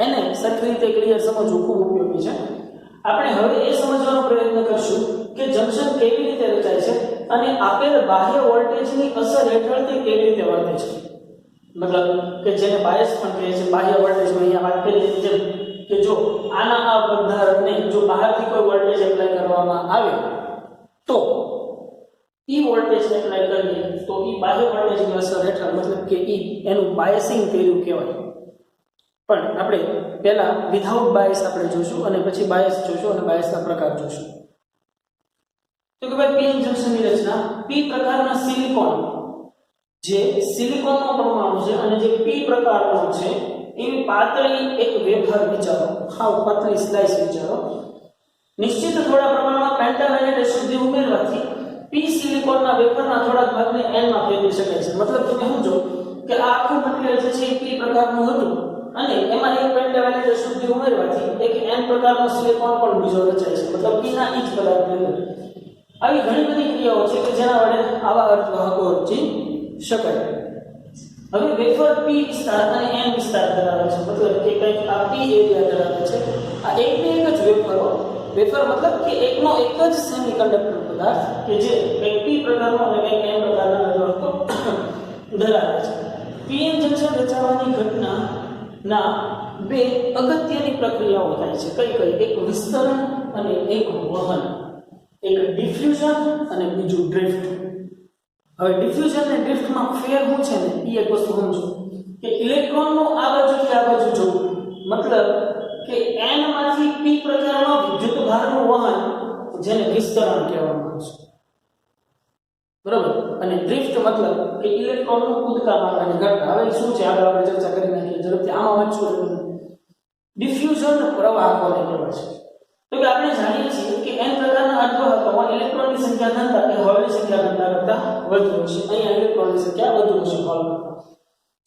એને સરખી રીતે ક્લિયર સમજવું ખૂબ ઉપયોગી છે. આપણે હવે એ સમજવાનો પ્રયત્ન કરશું કે જંકશન કેવી રીતે રચાય છે અને આપેલ બાહ્ય વોલ્ટેજની અસર હેઠળ તે કેવી રીતે વર્તે છે. મતલબ કે જેને બાયસ પણ કહે છે, બાહ્ય વોલ્ટેજમાં અહીંયા વાત કરી જેમ કે જો આના આ બંધારણને જો બહારથી કોઈ વોલ્ટેજ એપ્લાય કરવામાં આવે તો ઈ વોલ્ટેજ એપ્લાય કરીએ તો ઈ બાહ્ય વોલ્ટેજની અસર હેઠળ મતલબ કે ઈ એનું બાયસિંગ કર્યું કહેવાય. પણ આપણે પહેલા વિધાઉટ બાયસ આપણે જોશું અને પછી બાયસ જોશું અને બાયસના પ્રકાર જોશું. તો કે ભાઈ પીએન જંકશનની રચના પી પ્રકારના સિલિકોન, જે સિલિકોનનો પરમાણુ છે અને જે પી પ્રકારનો છે એવી પાતળી એક વેફર વિચારો, હાવ પાતળી સ્લાઇસ વિચારો. નિશ્ચિત થોડા પ્રમાણમાં પેન્ટાવેલેટ અશુદ્ધિ ઉમેરવાથી પી સિલિકોનના વેફરના થોડા ભાગને એન માં ફેરવી શકાય છે. મતલબ તમે સમજો કે આ આખું મટીરીયલ જે છે એ પી પ્રકારનું હતું અને એમાં એક પેન્ટાવેલેટ અશુદ્ધિ ઉમેરવાથી એક એન પ્રકારનો સિલિકોન પણ બીજો રચાય છે. મતલબ પી ના ઈ જ પદાર્થની અંદર આવી ઘણી બધી ક્રિયાઓ છે કે જેના વડે આવા અર્ધવાહકો રચી શકાય. હવે વેફર પી વિસ્તાર અને એન વિસ્તાર ધરાવે છે. મતલબ કે કંઈક આ પી એરિયા ધરાવે છે. આ એકને એક જ વેફર મતલબ કે એકનો એક જ સેમિકન્ડક્ટર પદાર્થ કે જે કંઈક પી પ્રકારનો અને કંઈક એન પ્રકારના અર્ધવાહકો ધરાવે છે. પીએન જંકશન રચાવાની ઘટનાના 2 અગત્યની પ્રક્રિયાઓ થાય છે. કઈ એક વિસ્તરણ અને એક વહન. એક ડિફ્યુઝન અને બીજું ડ્રિફ્ટ. હવે ડિફ્યુઝન અને ડ્રિફ્ટમાં ફેર શું છે ને એ એક વસ્તુ સમજો કે ઇલેક્ટ્રોનનું આ બાજુથી આ બાજુ જવું મતલબ કે n માંથી p પ્રકારનો વિદ્યુત ભારનું વહન જેને વિસ્તરણ કહેવામાં આવે છે. બરાબર. અને ડ્રિફ્ટ મતલબ કે ઇલેક્ટ્રોનનું કૂદકા મારવાની ઘટના. હવે શું છે આગળ આપણે ચર્ચા કરી નાખીએ ઝડપથી. આમાં વાંચવું ડિફ્યુઝન પ્રવાહ કોને કહેવાય છે. તો કે આપણે જાણીએ છીએ કે n પ્રકારના અર્ધવાહકોમાં ઇલેક્ટ્રોનની સંખ્યા ઘનતા એ હોલની સંખ્યા ઘનતા કરતાં વધુ હશે. અહીંયા ઇલેક્ટ્રોનની સંખ્યા વધુ હશે હોલ કરતાં.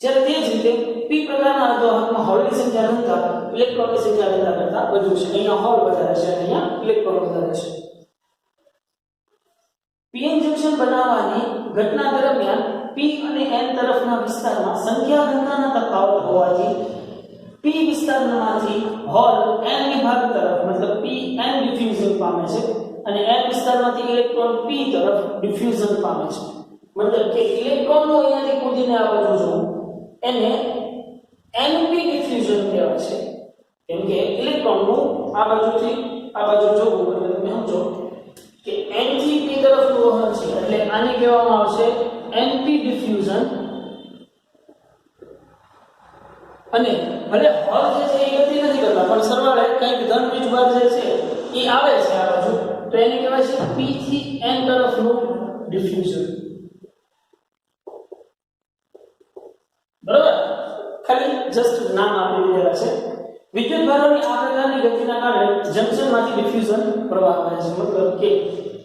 જ્યારે તે જ રીતે p પ્રકારના અર્ધવાહકમાં હોલની સંખ્યા ઘનતા ઇલેક્ટ્રોનની સંખ્યા ઘનતા કરતાં વધુ છે. અહીંયા હોલ વધારે છે અને અહીંયા ઇલેક્ટ્રોન વધારે છે. પીએન જંકશન બનાવવાની ઘટના દરમિયાન p અને n તરફના વિસ્તારમાં સંખ્યા ઘનતાના તફાવત હોવાથી p વિસ્તારમાંથી હોલ n વિભાગ તરફ મતલબ p n ડિફ્યુઝન પામે છે અને n વિસ્તારમાંથી ઇલેક્ટ્રોન p તરફ ડિફ્યુઝન પામે છે. મતલબ કે ઇલેક્ટ્રોનનો અહીંયાથી કૂદીને આ બાજુ જવું એને np ડિફ્યુઝન કહેવાય છે. કેમ કે ઇલેક્ટ્રોનનું આ બાજુથી આ બાજુ જવું એટલે તમે સમજો કે n થી p તરફનું વહન છે એટલે આને કહેવામાં આવશે np ડિફ્યુઝન. અને ભલે હોલ જે છે એ ગતિ નથી કરતા પણ સરવાળે કંઈક ધન વીજભાર જે છે એ આવે છે આ બાજુ તો એને કહેવાય છે p થી n તરફનું ડિફ્યુઝન. બરાબર. ખાલી જસ્ટ નામ આપી દીધેલા છે. વિદ્યુતભારોની આ પ્રકારની ગતિના કારણે જંકશનમાંથી ડિફ્યુઝન પ્રવાહ થાય છે. મતલબ કે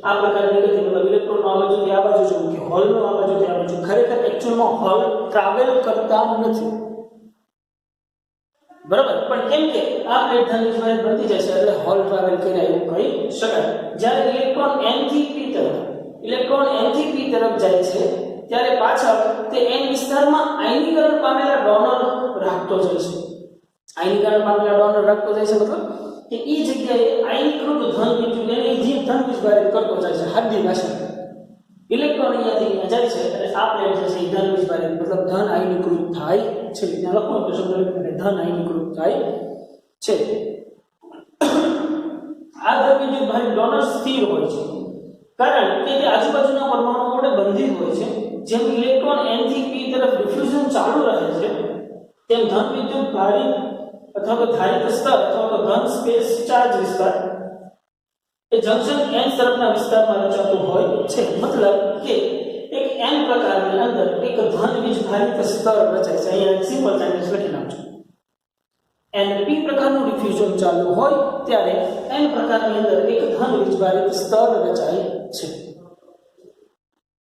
આ પ્રકારની ગતિ મતલબ ઇલેક્ટ્રોનનો આ બાજુથી આ બાજુ જવું કે હોલનો આ બાજુથી આ બાજુ ખરેખર એકચ્યુઅલમાં હોલ ટ્રાવેલ કરતા નથી. બરાબર. પણ કેમ કે આ પ્લેટ ધન વીજભારિત બનતી જશે એટલે હોલ ટ્રાવેલ કર્યા એવું કહી શકાય. જ્યારે ઇલેક્ટ્રોન n થી p તરફ જાય છે ત્યારે પાછળ તે n વિસ્તારમાં આયનીકરણ પામેલા ડોનર રાખતો જાય છે. આયનીકરણ પામેલા ડોનર રાખતો જાય છે મતલબ કે એ જગ્યાએ આયનીકૃત ધન વિદ્યુત એને જે ધન વીજભારિત કરતો જાય છે. હાર્દિક ભાષા ઇલેક્ટ્રોન અહીંયાથી અહીંયા જાય છે એટલે આ પ્લેટ જે છે એ ધન વીજભારિત મતલબ ધન આયનીકૃત થાય છે. ત્યાં લખો તો શબ્દ ધન આયનીકૃત થાય છે. આ ધન વિદ્યુતભારિત ડોનર સ્થિર હોય છે કારણ કે તે આજુબાજુના પરમાણુ વડે બંધિત હોય છે. જેમ ઇલેક્ટ્રોન n થી p તરફ ડિફ્યુઝન ચાલુ રહે છે તેમ ધન વિદ્યુતભારિત અથવા તો ધારિત સ્તર અથવા તો ધન સ્પેસ ચાર્જ વિસ્તાર એ જંકશન n તરફના વિસ્તારમાં રચાતું હોય છે. મતલબ કે એક n પ્રકારની અંદર એક ધન વીજભારિત સ્તર રચાય છે. અહીંયા એક સિમ્પલ સેન્ટેન્સ લખી નાખજો. n p પ્રકારનું ડિફ્યુઝન ચાલુ હોય ત્યારે n પ્રકારની અંદર એક ધન વીજભારિત સ્તર રચાય છે.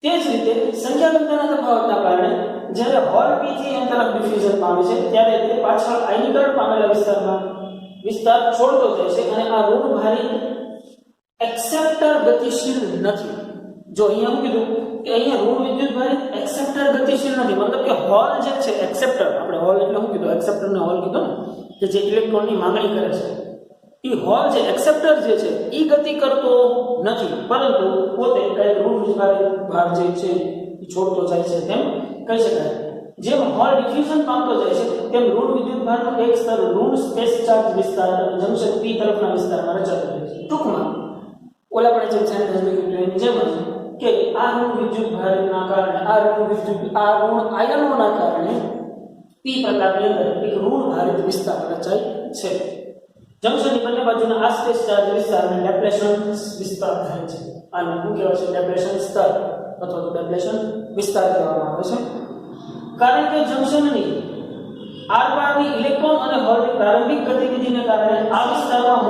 તે જ રીતે સંખ્યા ઘનતાના તફાવતના કારણે જ્યારે હોલ p થી n તરફ ડિફ્યુઝન પામે છે ત્યારે તે પાછળ આયનીકરણ પામેલા વિસ્તાર છોડતો જાય છે અને આ ઋણ ભારિત એક્સેપ્ટર ગતિશીલ નથી. જો અહીંયા હું કીધું કે અહીંયા ઋણ વિદ્યુત ભારિત એક્સેપ્ટર ગતિશીલ નથી, મતલબ કે હોલ જે છે એક્સેપ્ટર, આપણે હોલ એટલે શું કીધું, એક્સેપ્ટરને હોલ કીધો ને, કે જે ઇલેક્ટ્રોનની માંગણી કરે છે, એ હોલ જે એક્સેપ્ટર જે છે એ ગતિ કરતો નથી, પરંતુ પોતે કઈ ઋણ વિદ્યુત ભાર જે છે એ છોડતો જાય છે તેમ કહી શકાય. જેમ હોલ ડિફ્યુઝન પામતો જાય છે તેમ ઋણ વિદ્યુત ભારનું એક સ્તર ઋણ સ્પેસ ચાર્જ વિસ્તાર જંકશન p તરફના વિસ્તારમાં રચાતો જાય છે. ટૂંકમાં ઓલા પણ જેમ સેન્ટેન્સ લખ્યું એની જેમ જ કે આ ઋણ વિદ્યુત ભારના કારણે આ ઋણ આયનોના કારણે p પ્રકારની અંદર એક ઋણ ભારિત વિસ્તાર રચાય છે. જંકશનની બંને બાજુના આ સ્પેસ ચાર્જ વિસ્તારને ડેપ્લેશન વિસ્તાર કહે છે. આને શું કહેવાય છે? ડેપ્લેશન સ્તર અથવા તો ડેપ્લેશન વિસ્તાર કહેવામાં આવે છે. કારણ કે જંકશનની આરપારની ઇલેક્ટ્રોન અને હોલની પ્રારંભિક ગતિવિધિને કારણે આ વિસ્તારમાં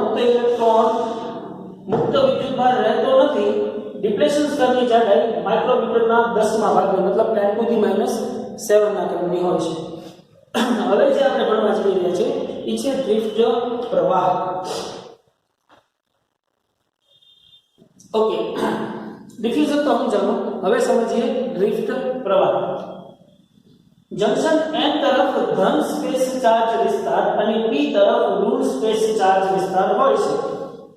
મુક્ત વિદ્યુતભાર રહેતો નથી. ડિપ્લેશન સ્તરની જાડાઈ માઇક્રોમીટરના 10મા ભાગે મતલબ 10⁻⁷ ના ક્રમની હોય છે. હવે જે આપણે ભણવા જઈ રહ્યા છીએ એ છે ડ્રિફ્ટ પ્રવાહ. ઓકે, ડિફ્યુઝન તો સમજાણું, હવે સમજીએ ડ્રિફ્ટ પ્રવાહ. જંકશન n તરફ ધન સ્પેસ ચાર્જ વિસ્તાર અને p તરફ ઋણ સ્પેસ ચાર્જ વિસ્તાર હોય છે.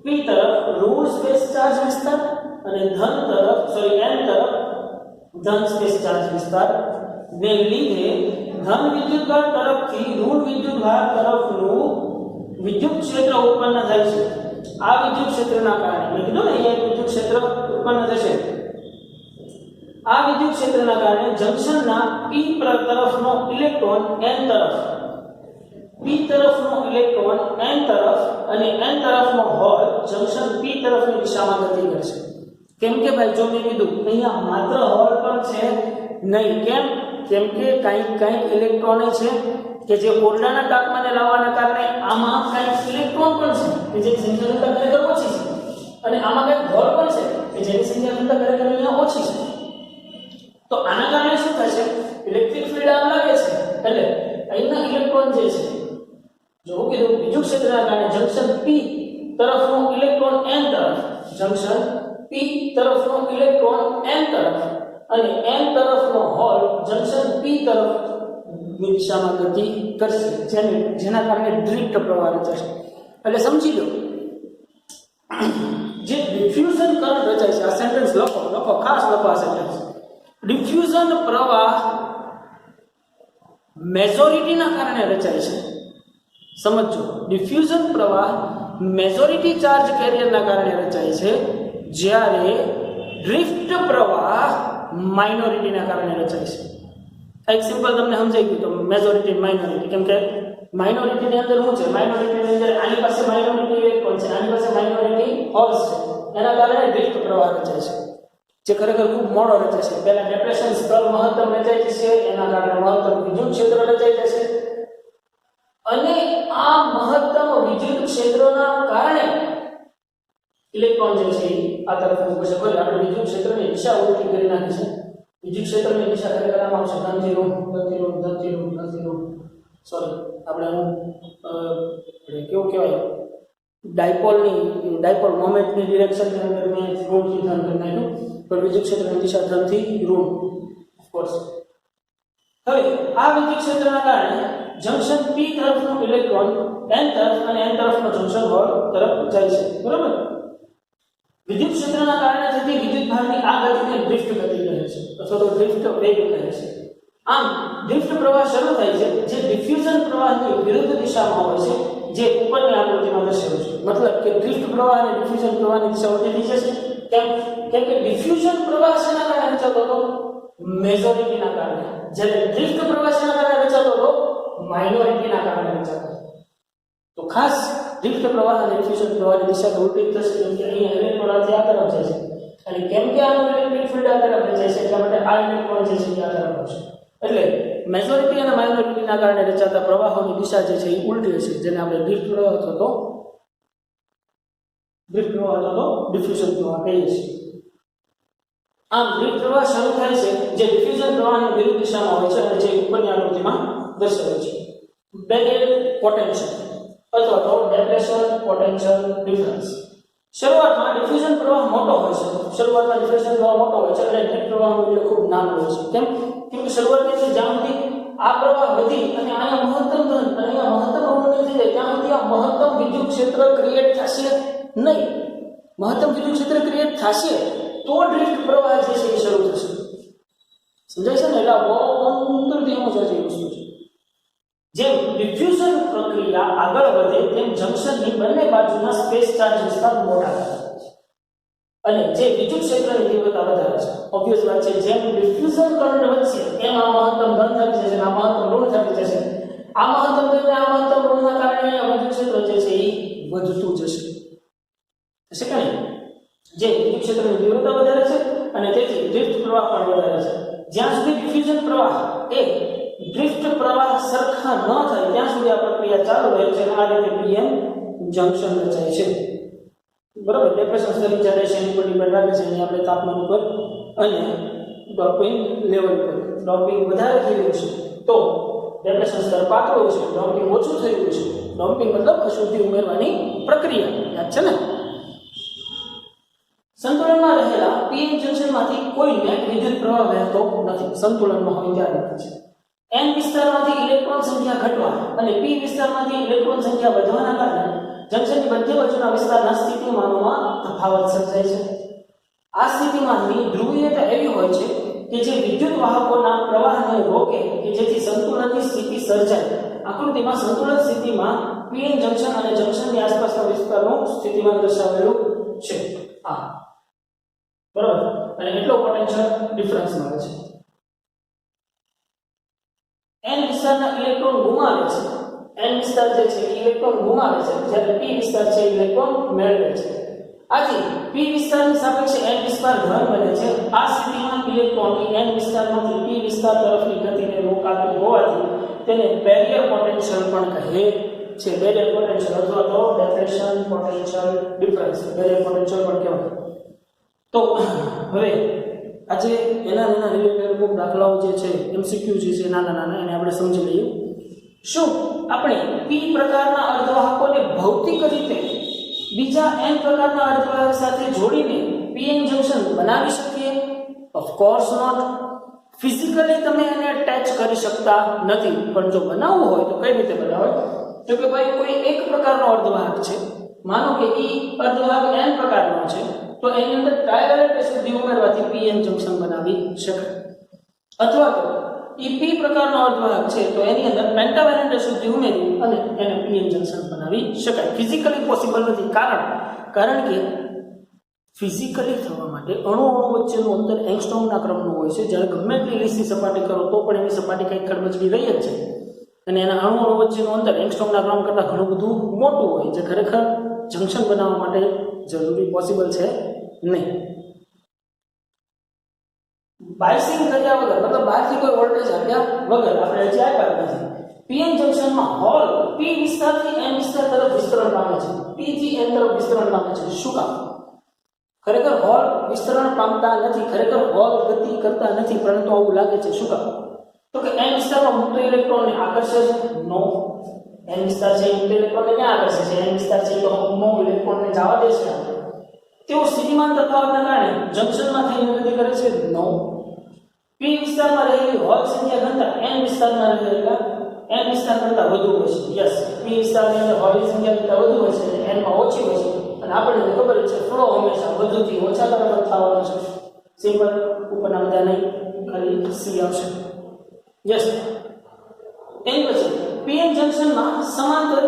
p તરફ ઋણ સ્પેસ ચાર્જ વિસ્તાર અને n તરફ ધન સ્પેસ ચાર્જ વિસ્તાર ને લીધે ધન વિદ્યુતભાર તરફથી ઋણ વિદ્યુતભાર તરફનું વિદ્યુત ક્ષેત્ર ઉત્પન્ન થાય છે. આ વિદ્યુત ક્ષેત્રના કારણે મેં કીધું ને અહીંયા વિદ્યુત ક્ષેત્ર ઉત્પન્ન થશે. આ વિદ્યુત ક્ષેત્રના કારણે જંકશનના p તરફનો ઇલેક્ટ્રોન n તરફ અને n તરફનો હોલ જંકશન p તરફની દિશામાં ગતિ કરશે. કેમ કે ભાઈ જો મેં કીધું અહીંયા માત્ર હોલ પણ છે નહીં. કેમ કે કંઈક ઇલેક્ટ્રોન છે કે જે ઓરડાના તાપમાને લાવવાના કારણે આમાં કંઈક ઇલેક્ટ્રોન પણ છે કે જેની સંખ્યા ઘનતા ખરેખર ઓછી છે, અને આમાં કંઈક હોલ પણ છે કે જેની સંખ્યા ઘનતા ખરેખર અહીંયા ઓછી છે. તો આના કારણે શું થશે? ઇલેક્ટ્રિક ફીલ્ડ આમ લાગે છે એટલે અહીંના ઇલેક્ટ્રોન જે છે, જો હું કીધું વિદ્યુત ક્ષેત્રના કારણે જંકશન p તરફનો ઇલેક્ટ્રોન n તરફ, જંકશન p તરફનો ઇલેક્ટ્રોન n તરફ અને n તરફનો હોલ જંકશન p તરફ દિશામાં ગતિ કરશે, જેના કારણે ડ્રિફ્ટ પ્રવાહ રચાશે. એટલે સમજી લો જે ડિફ્યુઝન કરંટ રચાય છે, આ સેન્ટેન્સ લખો ખાસ લખો આ સેન્ટેન્સ. ડિફ્યુઝન પ્રવાહ મેજોરિટીના કારણે રચાય છે. સમજો, ડિફ્યુઝન પ્રવાહ મેજોરિટી ચાર્જ કેરિયરના કારણે રચાય છે, જ્યારે ડ્રિફ્ટ પ્રવાહ માઇનોરિટીના કારણે રચાય છે. એક સિમ્પલ તમને સમજાઈ ગયું તો મેજોરિટી માઇનોરિટી. કેમ કે માઇનોરિટીની અંદર શું છે? માઇનોરિટીની અંદર આની પાસે માઇનોરિટી ઇલેક્ટ્રોન છે, આની પાસે માઇનોરિટી હોલ્સ છે, એના કારણે ડ્રિફ્ટ પ્રવાહ રચાય છે, જે ખરેખર ખૂબ મોડો રચાય છે. પહેલા ડેપ્રેશન સ્તર મહત્તમ રચાય છે, એના કારણે મહત્તમ વિદ્યુત ક્ષેત્ર રચાય જશે, અને આ મહત્તમ વિદ્યુત ક્ષેત્રના કારણે ઇલેક્ટ્રોન જે છે આ તરફ મૂકે છે. ભલે આપણે વિદ્યુત ક્ષેત્રની દિશા ઉલટી કરી નાખી છે. વિદ્યુત ક્ષેત્રની દિશા ખરેખર આમ આવશે, ધનથી ઋણ. સોરી, આપણે કેવું કહેવાય, ડાયપોલ મોમેન્ટની ડિરેક્શનની અંદર મેં ઋણથી ધન કરી નાખ્યું, પણ વિદ્યુત ક્ષેત્રની દિશા ધનથી ઋણ ઓફકોર્સ. હવે આ વિદ્યુત ક્ષેત્રના કારણે જંકશન p તરફનો ઇલેક્ટ્રોન n તરફ અને n તરફનો જંકશન હોલ તરફ જાય છે. બરાબર? વિદ્યુત ક્ષેત્રના કારણે થતી વિદ્યુતભારની આ ગતિને ડ્રિફ્ટ ગતિ કહે છે અથવા તો ડ્રિફ્ટ વેગ કહે છે. આમ ડ્રિફ્ટ પ્રવાહ શરૂ થાય છે જે ડિફ્યુઝન પ્રવાહની વિરુદ્ધ દિશામાં હોય છે, જે ઉપરની આકૃતિમાં દર્શાવ્યું છે. મતલબ કે ડ્રિફ્ટ પ્રવાહ અને ડિફ્યુઝન પ્રવાહની દિશા ઉલટી થઈ જશે. કેમ કે ડિફ્યુઝન પ્રવાહ શેના કારણે રચાતો હતો? મેજોરિટીના કારણે. જ્યારે ડ્રિફ્ટ પ્રવાહ શેના કારણે રચાતો હતો? માઇનોરિટીના કારણે રચાતો. તો ખાસ ડ્રિફ્ટ પ્રવાહ અને ડિફ્યુઝન પ્રવાહની દિશા ઉલટી થશે, કેમ કે અહીંયા ઇલેક્ટ્રોન આ તરફ જાય છે અને કેમ કે આનું ઇલેક્ટ્રિક ફિલ્ડ આ તરફ જાય છે એટલા માટે આ ઇલેક્ટ્રોન જે છે એ આ તરફ આવશે. એટલે મેજોરિટી અને માઇનોરિટીના કારણે રચાતા પ્રવાહોની દિશા જે છે એ ઉલટી હશે, જેને આપણે ડ્રિફ્ટ પ્રવાહ અથવા તો ડિફ્યુઝન પ્રવાહ કહીએ છીએ. આમ ડ્રિફ્ટ પ્રવાહ શરૂ થાય છે જે ડિફ્યુઝન પ્રવાહની વિરુદ્ધ દિશામાં હોય છે અને જે ઉપરની આકૃતિમાં દર્શાવેલ છે. બેરિયર પોટેન્શિયલ અથવા તો ડેપ્રેશન પોટેન્શિયલ ડિફરન્સ. શરૂઆતમાં ડિફ્યુઝન પ્રવાહ મોટો હોય છે. શરૂઆતમાં ડિફ્યુઝન પ્રવાહ મોટો હોય છે અને ડ્રિફ્ટ પ્રવાહનું મૂલ્ય ખૂબ નાનું હોય છે. કેમ કે શરૂઆતની જ્યાં સુધી આ પ્રવાહ વધી અને અહીંયા મહત્તમ ધન અને અહીંયા મહત્તમ અવરોધ થઈ જાય ત્યાં સુધી આ મહત્તમ વિદ્યુત ક્ષેત્ર ક્રિએટ થશે નહીં. મહત્તમ વિદ્યુત ક્ષેત્ર ક્રિએટ થશે તો ડ્રિફ્ટ પ્રવાહ જે છે એ શરૂ થશે. સમજાય છે ને? એટલે બહુ અંદરથી સમજાય છે એ વસ્તુ છે. જેમ ડિફ્યુઝન પ્રક્રિયા આગળ વધે તેમ જંક્શનની બંને બાજુના સ્પેસ ચાર્જ વિસ્તાર મોટા થાય છે અને જે વિદ્યુત ક્ષેત્રની તીવ્રતા વધારે છે. ઓબ્વિયસ વાત છે, જેમ ડિફ્યુઝન કરંટ વધશે એમ આ મહત્તમ ધન થઈ જશે, આ મહત્તમ ઋણ થઈ જશે. આ મહત્તમ ધન આ મહત્તમ ઋણના કારણે આ વિદ્યુત ક્ષેત્ર જે છે એ વધતું જશે. થશે કે નહીં? જે વિદ્યુત ક્ષેત્રની તીવ્રતા વધારે છે અને તેથી ડ્રિફ્ટ પ્રવાહ પણ વધારે છે. જ્યાં સુધી ડિફ્યુઝન પ્રવાહ એ ડ્રિફ્ટ પ્રવાહ સરખા ન થાય ત્યાં સુધી આ પ્રક્રિયા ચાલુ રહે છે અને આ રીતે પીએન જંક્શન રચાય છે. બરાબર. ટેમ્પરેચર સ્તરની જનરેશન ઉપર ડિપેન્ડ રાખે છે અને આપણે તાપમાન ઉપર અને ડોપિંગ લેવલ પર. ડોપિંગ વધારે થઈ રહ્યું છે તો ટેમ્પરેચર સ્તર પાતળું છે, ડોપિંગ ઓછું થઈ રહ્યું છે. ડોપિંગ મતલબ અશુદ્ધિ ઉમેરવાની પ્રક્રિયા. યાદ છે ને? સંતુલનમાં રહેલા પીએન જંક્શનમાંથી કોઈ નેટ વિદ્યુત પ્રવાહ વહેતો નથી. સંતુલનમાં હોય ત્યારે છે. n વિસ્તારમાંથી ઇલેક્ટ્રોન સંખ્યા ઘટવા અને p વિસ્તારમાંથી ઇલેક્ટ્રોન સંખ્યા વધવાના કારણે જંક્શનની મધ્ય બાજુના વિસ્તારના સ્થિતિમાનોમાં તફાવત સર્જાય છે. આ સ્થિતિમાનની ધ્રુવીયતા એવી હોય છે કે જે વિદ્યુત વાહકોના પ્રવાહને રોકે કે જેથી સંતુલનની સ્થિતિ સર્જાય. આકૃતિમાં સંતુલન સ્થિતિમાં પીએન જંક્શન અને જંક્શનની આસપાસના વિસ્તારનું સ્થિતિમાન દર્શાવેલું છે. આ બરાબર. અને એટલો પોટેન્શિયલ ડિફરન્સ મળે છે. n વિસ્તારના ઇલેક્ટ્રોન ગુમાવે છે. n વિસ્તાર જે છે ઇલેક્ટ્રોન ગુમાવે છે જ્યારે p વિસ્તાર છે ઇલેક્ટ્રોન મેળવે છે. આથી p વિસ્તારની સાપેક્ષે n વિસ્તાર ઘન બને છે. આ સ્થિતિમાં ઇલેક્ટ્રોનની n વિસ્તારમાંથી p વિસ્તાર તરફની ગતિને રોકાતું હોવાથી તેને બેરિયર પોટેન્શિયલ પણ કહે છે. બેરિયર પોટેન્શિયલ અથવા તો ડેપ્રેશન પોટેન્શિયલ ડિફરન્સ બેરિયર પોટેન્શિયલ પણ કહેવાય. તો હવે આજે એના રિલેટેડ અમુક દાખલાઓ જે છે MCQ જે છે નાના એને આપણે સમજી લઈએ. શું આપણે p પ્રકારના અર્ધવાહકોને ભૌતિક રીતે બીજા n પ્રકારના અર્ધવાહક સાથે જોડીને pn જંક્શન બનાવી શકીએ? Of course note. ફિઝિકલી તમે એને અટેચ કરી શકતા નથી, પણ જો બનાવવું હોય તો કઈ રીતે બનાવે? તો કે ભાઈ કોઈ એક પ્રકારનો અર્ધવાહક છે, માનો કે e અર્ધવાહક n પ્રકારનો છે, તો એની અંદર ટ્રાયવેલેન્ટ અશુદ્ધિ ઉમેરવાથી pn જંક્શન બનાવી શકાય. અથવા તો એ p પ્રકારનો અર્ધવાહક છે તો એની અંદર પેન્ટાવેલેન્ટ અશુદ્ધિ ઉમેરી અને એને pn જંક્શન બનાવી શકાય. ફિઝિકલી પોસિબલ નથી. કારણ કે ફિઝિકલી થવા માટે અણુઓ વચ્ચેનું અંતર એંગસ્ટ્રોમના ક્રમનું હોય છે. જ્યારે ગમે એટલી લીસી સપાટી કરો તો પણ એની સપાટી કંઈક ખરબચડી રહી જ છે અને એના અણુઓ વચ્ચેનું અંતર એંગસ્ટ્રોમના ક્રમ કરતાં ઘણું બધું મોટું હોય, જે ખરેખર જંક્શન બનાવવા માટે જરૂરી પોસિબલ છે નહીં. બાયસિંગ કર્યા વગર, મતલબ બહારથી કોઈ વોલ્ટેજ આપ્યા વગર આપણે હજી આપ્યા નથી. પીએન જંક્શનમાં હોલ p વિસ્તારથી n વિસ્તાર તરફ વિસ્તરણ પામે છે. p થી n તરફ વિસ્તરણ પામે છે. શું કામ? ખરેખર હોલ વિસ્તરણ પામતા નથી, ખરેખર હોલ ગતિ કરતા નથી, પરંતુ આવું લાગે છે. શું કામ? તો કે n વિસ્તારમાં મુક્ત ઇલેક્ટ્રોનને આકર્ષે છે? નો. n વિસ્તાર છે મુક્ત ઇલેક્ટ્રોનને ક્યાં આકર્ષે છે? n વિસ્તાર છે તો નો ઇલેક્ટ્રોનને જવા દે છે. તેઓ સ્થિતિમાન તફાવતના કારણે જંક્શનમાં થઈને ગતિ કરે છે? નો. p વિસ્તારમાં રહેલી હોલ સંખ્યા ઘનતા n વિસ્તારમાં રહેલા n વિસ્તાર કરતાં વધુ હોય છે. યસ, p વિસ્તારની અંદર હોલની સંખ્યા કરતાં વધુ હોય છે અને n માં ઓછી હોય છે. અને આપણને ખબર છે ફ્લો હંમેશા વધુથી ઓછા તરફ થવાનો છે. સિમ્પલ. ઉપરના બધા નહીં, ખાલી c આવશે. યસ. એની પછી pn જંક્શનમાં સમાંતર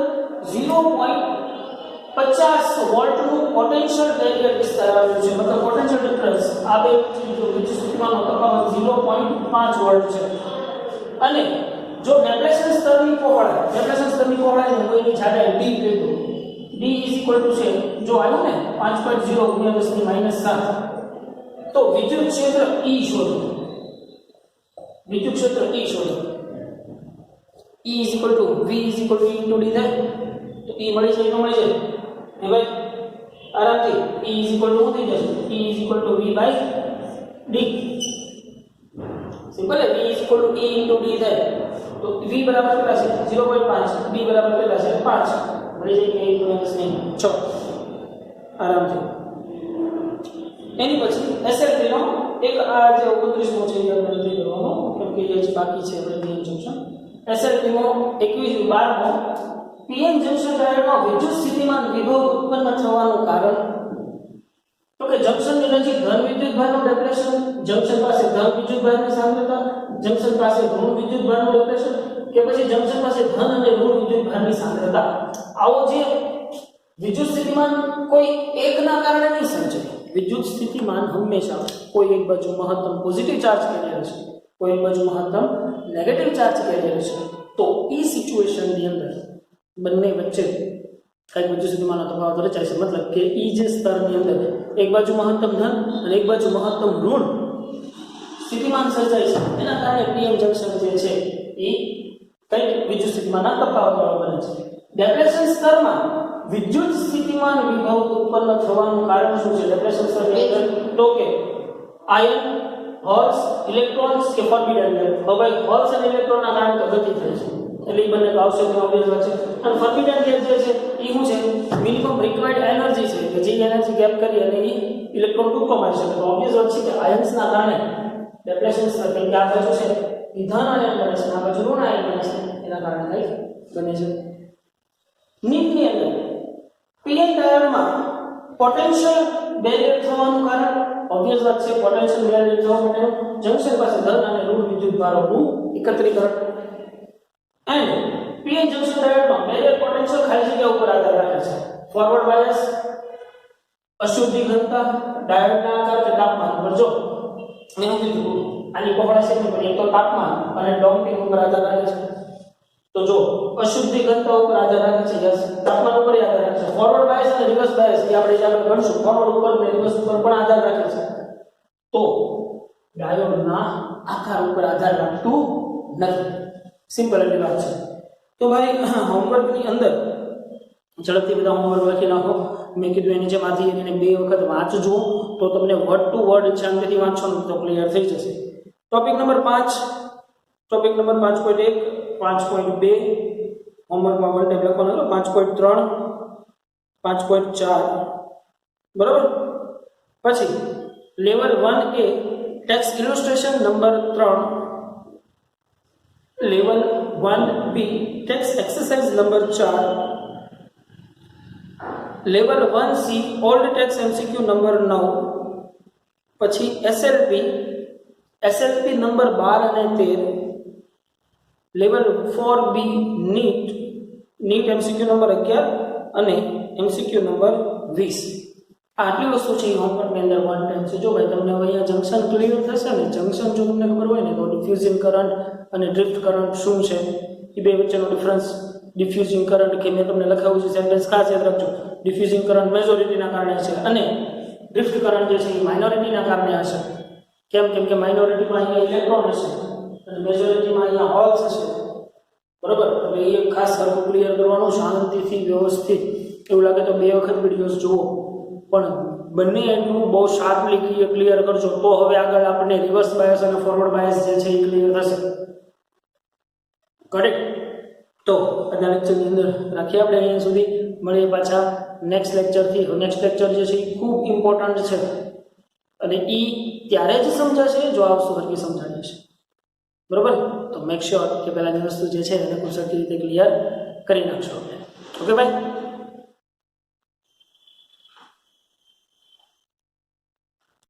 0.50 વોલ્ટનું પોટેન્શિયલ બેરિયર વિસ્તાર આવેલું છે. મતલબ પોટેન્શિયલ ડિફરન્સ આ બે વિદ્યુત સ્થિતિમાનનો તફાવત 0.5 વોલ્ટ છે. અને જો ડેપ્રેશન સ્તરની પહોળાઈ ને કોઈની જાડાઈ d લીધું, d છે જો આવ્યું ને 5.0 × 10⁻⁷ તો વિદ્યુત ક્ષેત્ર E શોધો. વિદ્યુત ક્ષેત્ર E શોધો. E V into D થાય તો E મળી જાય, ન મળી જાય હે ભાઈ આરામથી. E શું થઈ જશે? E V by D. Simple હે. V E into D થાય તો V બરાબર કેટલા છે? 0.5. D બરાબર કેટલા છે? 5. મળી જાય કે 1 - 6 આરામથી. એની પછી SL3 નો એક આ જે 29મો છે એ આપણે નથી કરવાનો કેમ કે એ બાકી છે આપણે પીએન જંક્શન. SL3 નો 21 12મો પીએન જંક્શન ડાયોડમાં વિદ્યુત સ્થિતિમાન વિભવ ઉત્પન્ન થવાનું કારણ તો કે જંક્શનની નજીક ધન વિદ્યુત ભારનું ડેપ્રેશન, જંક્શન પાસે ધન વિદ્યુત ભારની સાંદ્રતા, જંક્શન પાસે ઋણ વિદ્યુત ભારનું ડેપ્રેશન કે પછી જંક્શન પાસે ધન અને ઋણ વિદ્યુત ભારની સાંદ્રતા. આવો જે વિદ્યુત સ્થિતિમાન કોઈ એકના કારણે નહીં સર્જાય. વિદ્યુત સ્થિતિમાન હંમેશા કોઈ એક બાજુ મહત્તમ પોઝિટિવ ચાર્જ કેરિયર છે, કોઈ એક બાજુ મહત્તમ નેગેટિવ ચાર્જ કેરિયર છે. તો એ સિચ્યુએશનની અંદર બંને વચ્ચે કઈક વિદ્યુત સ્થિતિમાનનો તફાવત રચાય છે. મતલબ કે એ જે સ્તરની અંદર એક બાજુ મહત્તમ ધન અને એક બાજુ મહત્તમ ઋણ સ્થિતિમાન સર્જાય છે, એના કારણે પીએમ જંક્શન જે છે એ કઈક વિદ્યુત સ્થિતિમાનના તફાવત બને છે. ડેપ્રેશન સ્તરમાં વિદ્યુત સ્થિતિમાન વિભવ ઉત્પન્ન થવાનું કારણ શું છે? ડેપ્રેશન સ્તરની અંદર તો કે આયન, હોલ્સ, ઇલેક્ટ્રોન્સ કે ફોર્બિડન ગેસ. હવે હોલ્સ અને ઇલેક્ટ્રોનના કારણે ગતિ થાય છે એટલે એ બંને તો આવશે ને ઓબ્વિયસ વાત છે. અને ફોર્બિડન ગેસ જે છે એ શું છે? મિનિમમ રિક્વાયર્ડ એનર્જી છે કે જે એનર્જી ગેપ કરી અને એ ઇલેક્ટ્રોન ટૂંકો મારી શકે. તો ઓબ્વિયસ વાત છે કે આયન્સના કારણે ડેપ્રેશન સ્તર કે આ બાજુ છે એ ધન આયન બને છે, આ બાજુ ઋણ આયન બને છે, એના કારણે કંઈક બને છે. નીચની અંદર પીએન ડાયોડમાં પોટેન્શિયલ બેરિયર થવાનું કારણ ઓબ્વિયસ વાત છે. પોટેન્શિયલ બેરિયર થવા માટેનું જંક્શન પાસે ધન અને ઋણ વિદ્યુત ભારોનું એકત્રીકરણ. એન્ડ પીએન જંક્શન ડાયોડમાં બેરિયર પોટેન્શિયલ ખાલી જગ્યા ઉપર આધાર રાખે છે. ફોરવર્ડ બાયસ, અશુદ્ધિ ઘનતા, ડાયોડના આકાર કે તાપમાન પર જો મેં કીધું આની પહોળાઈ છે પણ એક તો તાપમાન અને ડોપિંગ ઉપર આધાર રાખે છે. તો જો અશુદ્ધિ ઘનતા ઉપર આધાર રાખે છે, યસ તાપમાન ઉપર આધાર રાખે છે. ફોરવર્ડ બાયસ અને રિવર્સ બાયસ એ આપણે આગળ ભણશું. ફોરવર્ડ ઉપર અને રિવર્સ ઉપર પણ આધાર રાખે છે. તો ડાયોડના આકાર ઉપર આધાર રાખતું નથી. સિમ્પલ એટલી વાત છે. તો ભાઈ હોમવર્કની અંદર ઝડપથી બધા હોમવર્ક લખી નાખો. મેં કીધું એની જેમાંથી એને 2 વખત વાંચજો તો તમને વર્ડ ટુ વર્ડ શાંતિથી વાંચો તો ક્લિયર થઈ જશે. ટોપિક નંબર 5 5.1 5.2 હોમવર્કમાં વન ટાઈપ લખવાનો 5.3 5.4 બરાબર. પછી level 1A text illustration number 3, level 1B text exercise number 4, level 1C old text MCQ number 9, પછી SLP નંબર 12 અને 13, level 4B NEET MCQ number 11 અને એમસીક્યુ નંબર 20. આટલી વસ્તુ છે હોમવર્કની અંદર વન ટાઈમ છે. જો ભાઈ તમને હવે અહીંયા જંક્શન ક્લિયર થશે ને, જંક્શન જો તમને ખબર હોય ને તો ડિફ્યુઝિંગ કરંટ અને ડ્રિફ્ટ કરંટ શું છે એ બે વચ્ચેનો ડિફરન્સ. ડિફ્યુઝિંગ કરંટ કે મેં તમને લખાવ્યું છે સેન્ટેન્સ ખાસ યાદ રાખજો. ડિફ્યુઝિંગ કરંટ મેજોરિટીના કારણે છે અને ડ્રિફ્ટ કરંટ જે છે એ માઇનોરિટીના કારણે હશે. કેમ કે માઇનોરિટીમાં અહીંયા ઇલેક્ટ્રોન હશે અને મેજોરિટીમાં અહીંયા હોલ્સ હશે. બરોબર. એટલે એ ખાસ સરખું ક્લિયર કરવાનું શાંતિથી વ્યવસ્થિત. એવું લાગે તો 2 વખત વિડીયોઝ જુઓ પણ બંને એટલું બહુ શાર્પલી ક્લિયર કરજો તો હવે આગળ આપણે રિવર્સ બાયસ અને ફોરવર્ડ બાયસ જે છે એ ક્લિયર થશે. કરેક્ટ. તો આજના લેક્ચરની અંદર રાખીએ આપણે અહીંયા સુધી. મળીએ પાછા નેક્સ્ટ લેક્ચરથી. નેક્સ્ટ લેક્ચર જે છે એ ખૂબ ઇમ્પોર્ટન્ટ છે અને એ ત્યારે જ સમજાશે જો આપ સરખી સમજાવીએ છે. બરોબર. તો મેક શ્યોર કે પહેલાંની વસ્તુ જે છે એને ખૂબ સરખી રીતે ક્લિયર કરી નાખશો. ઓકે ભાઈ.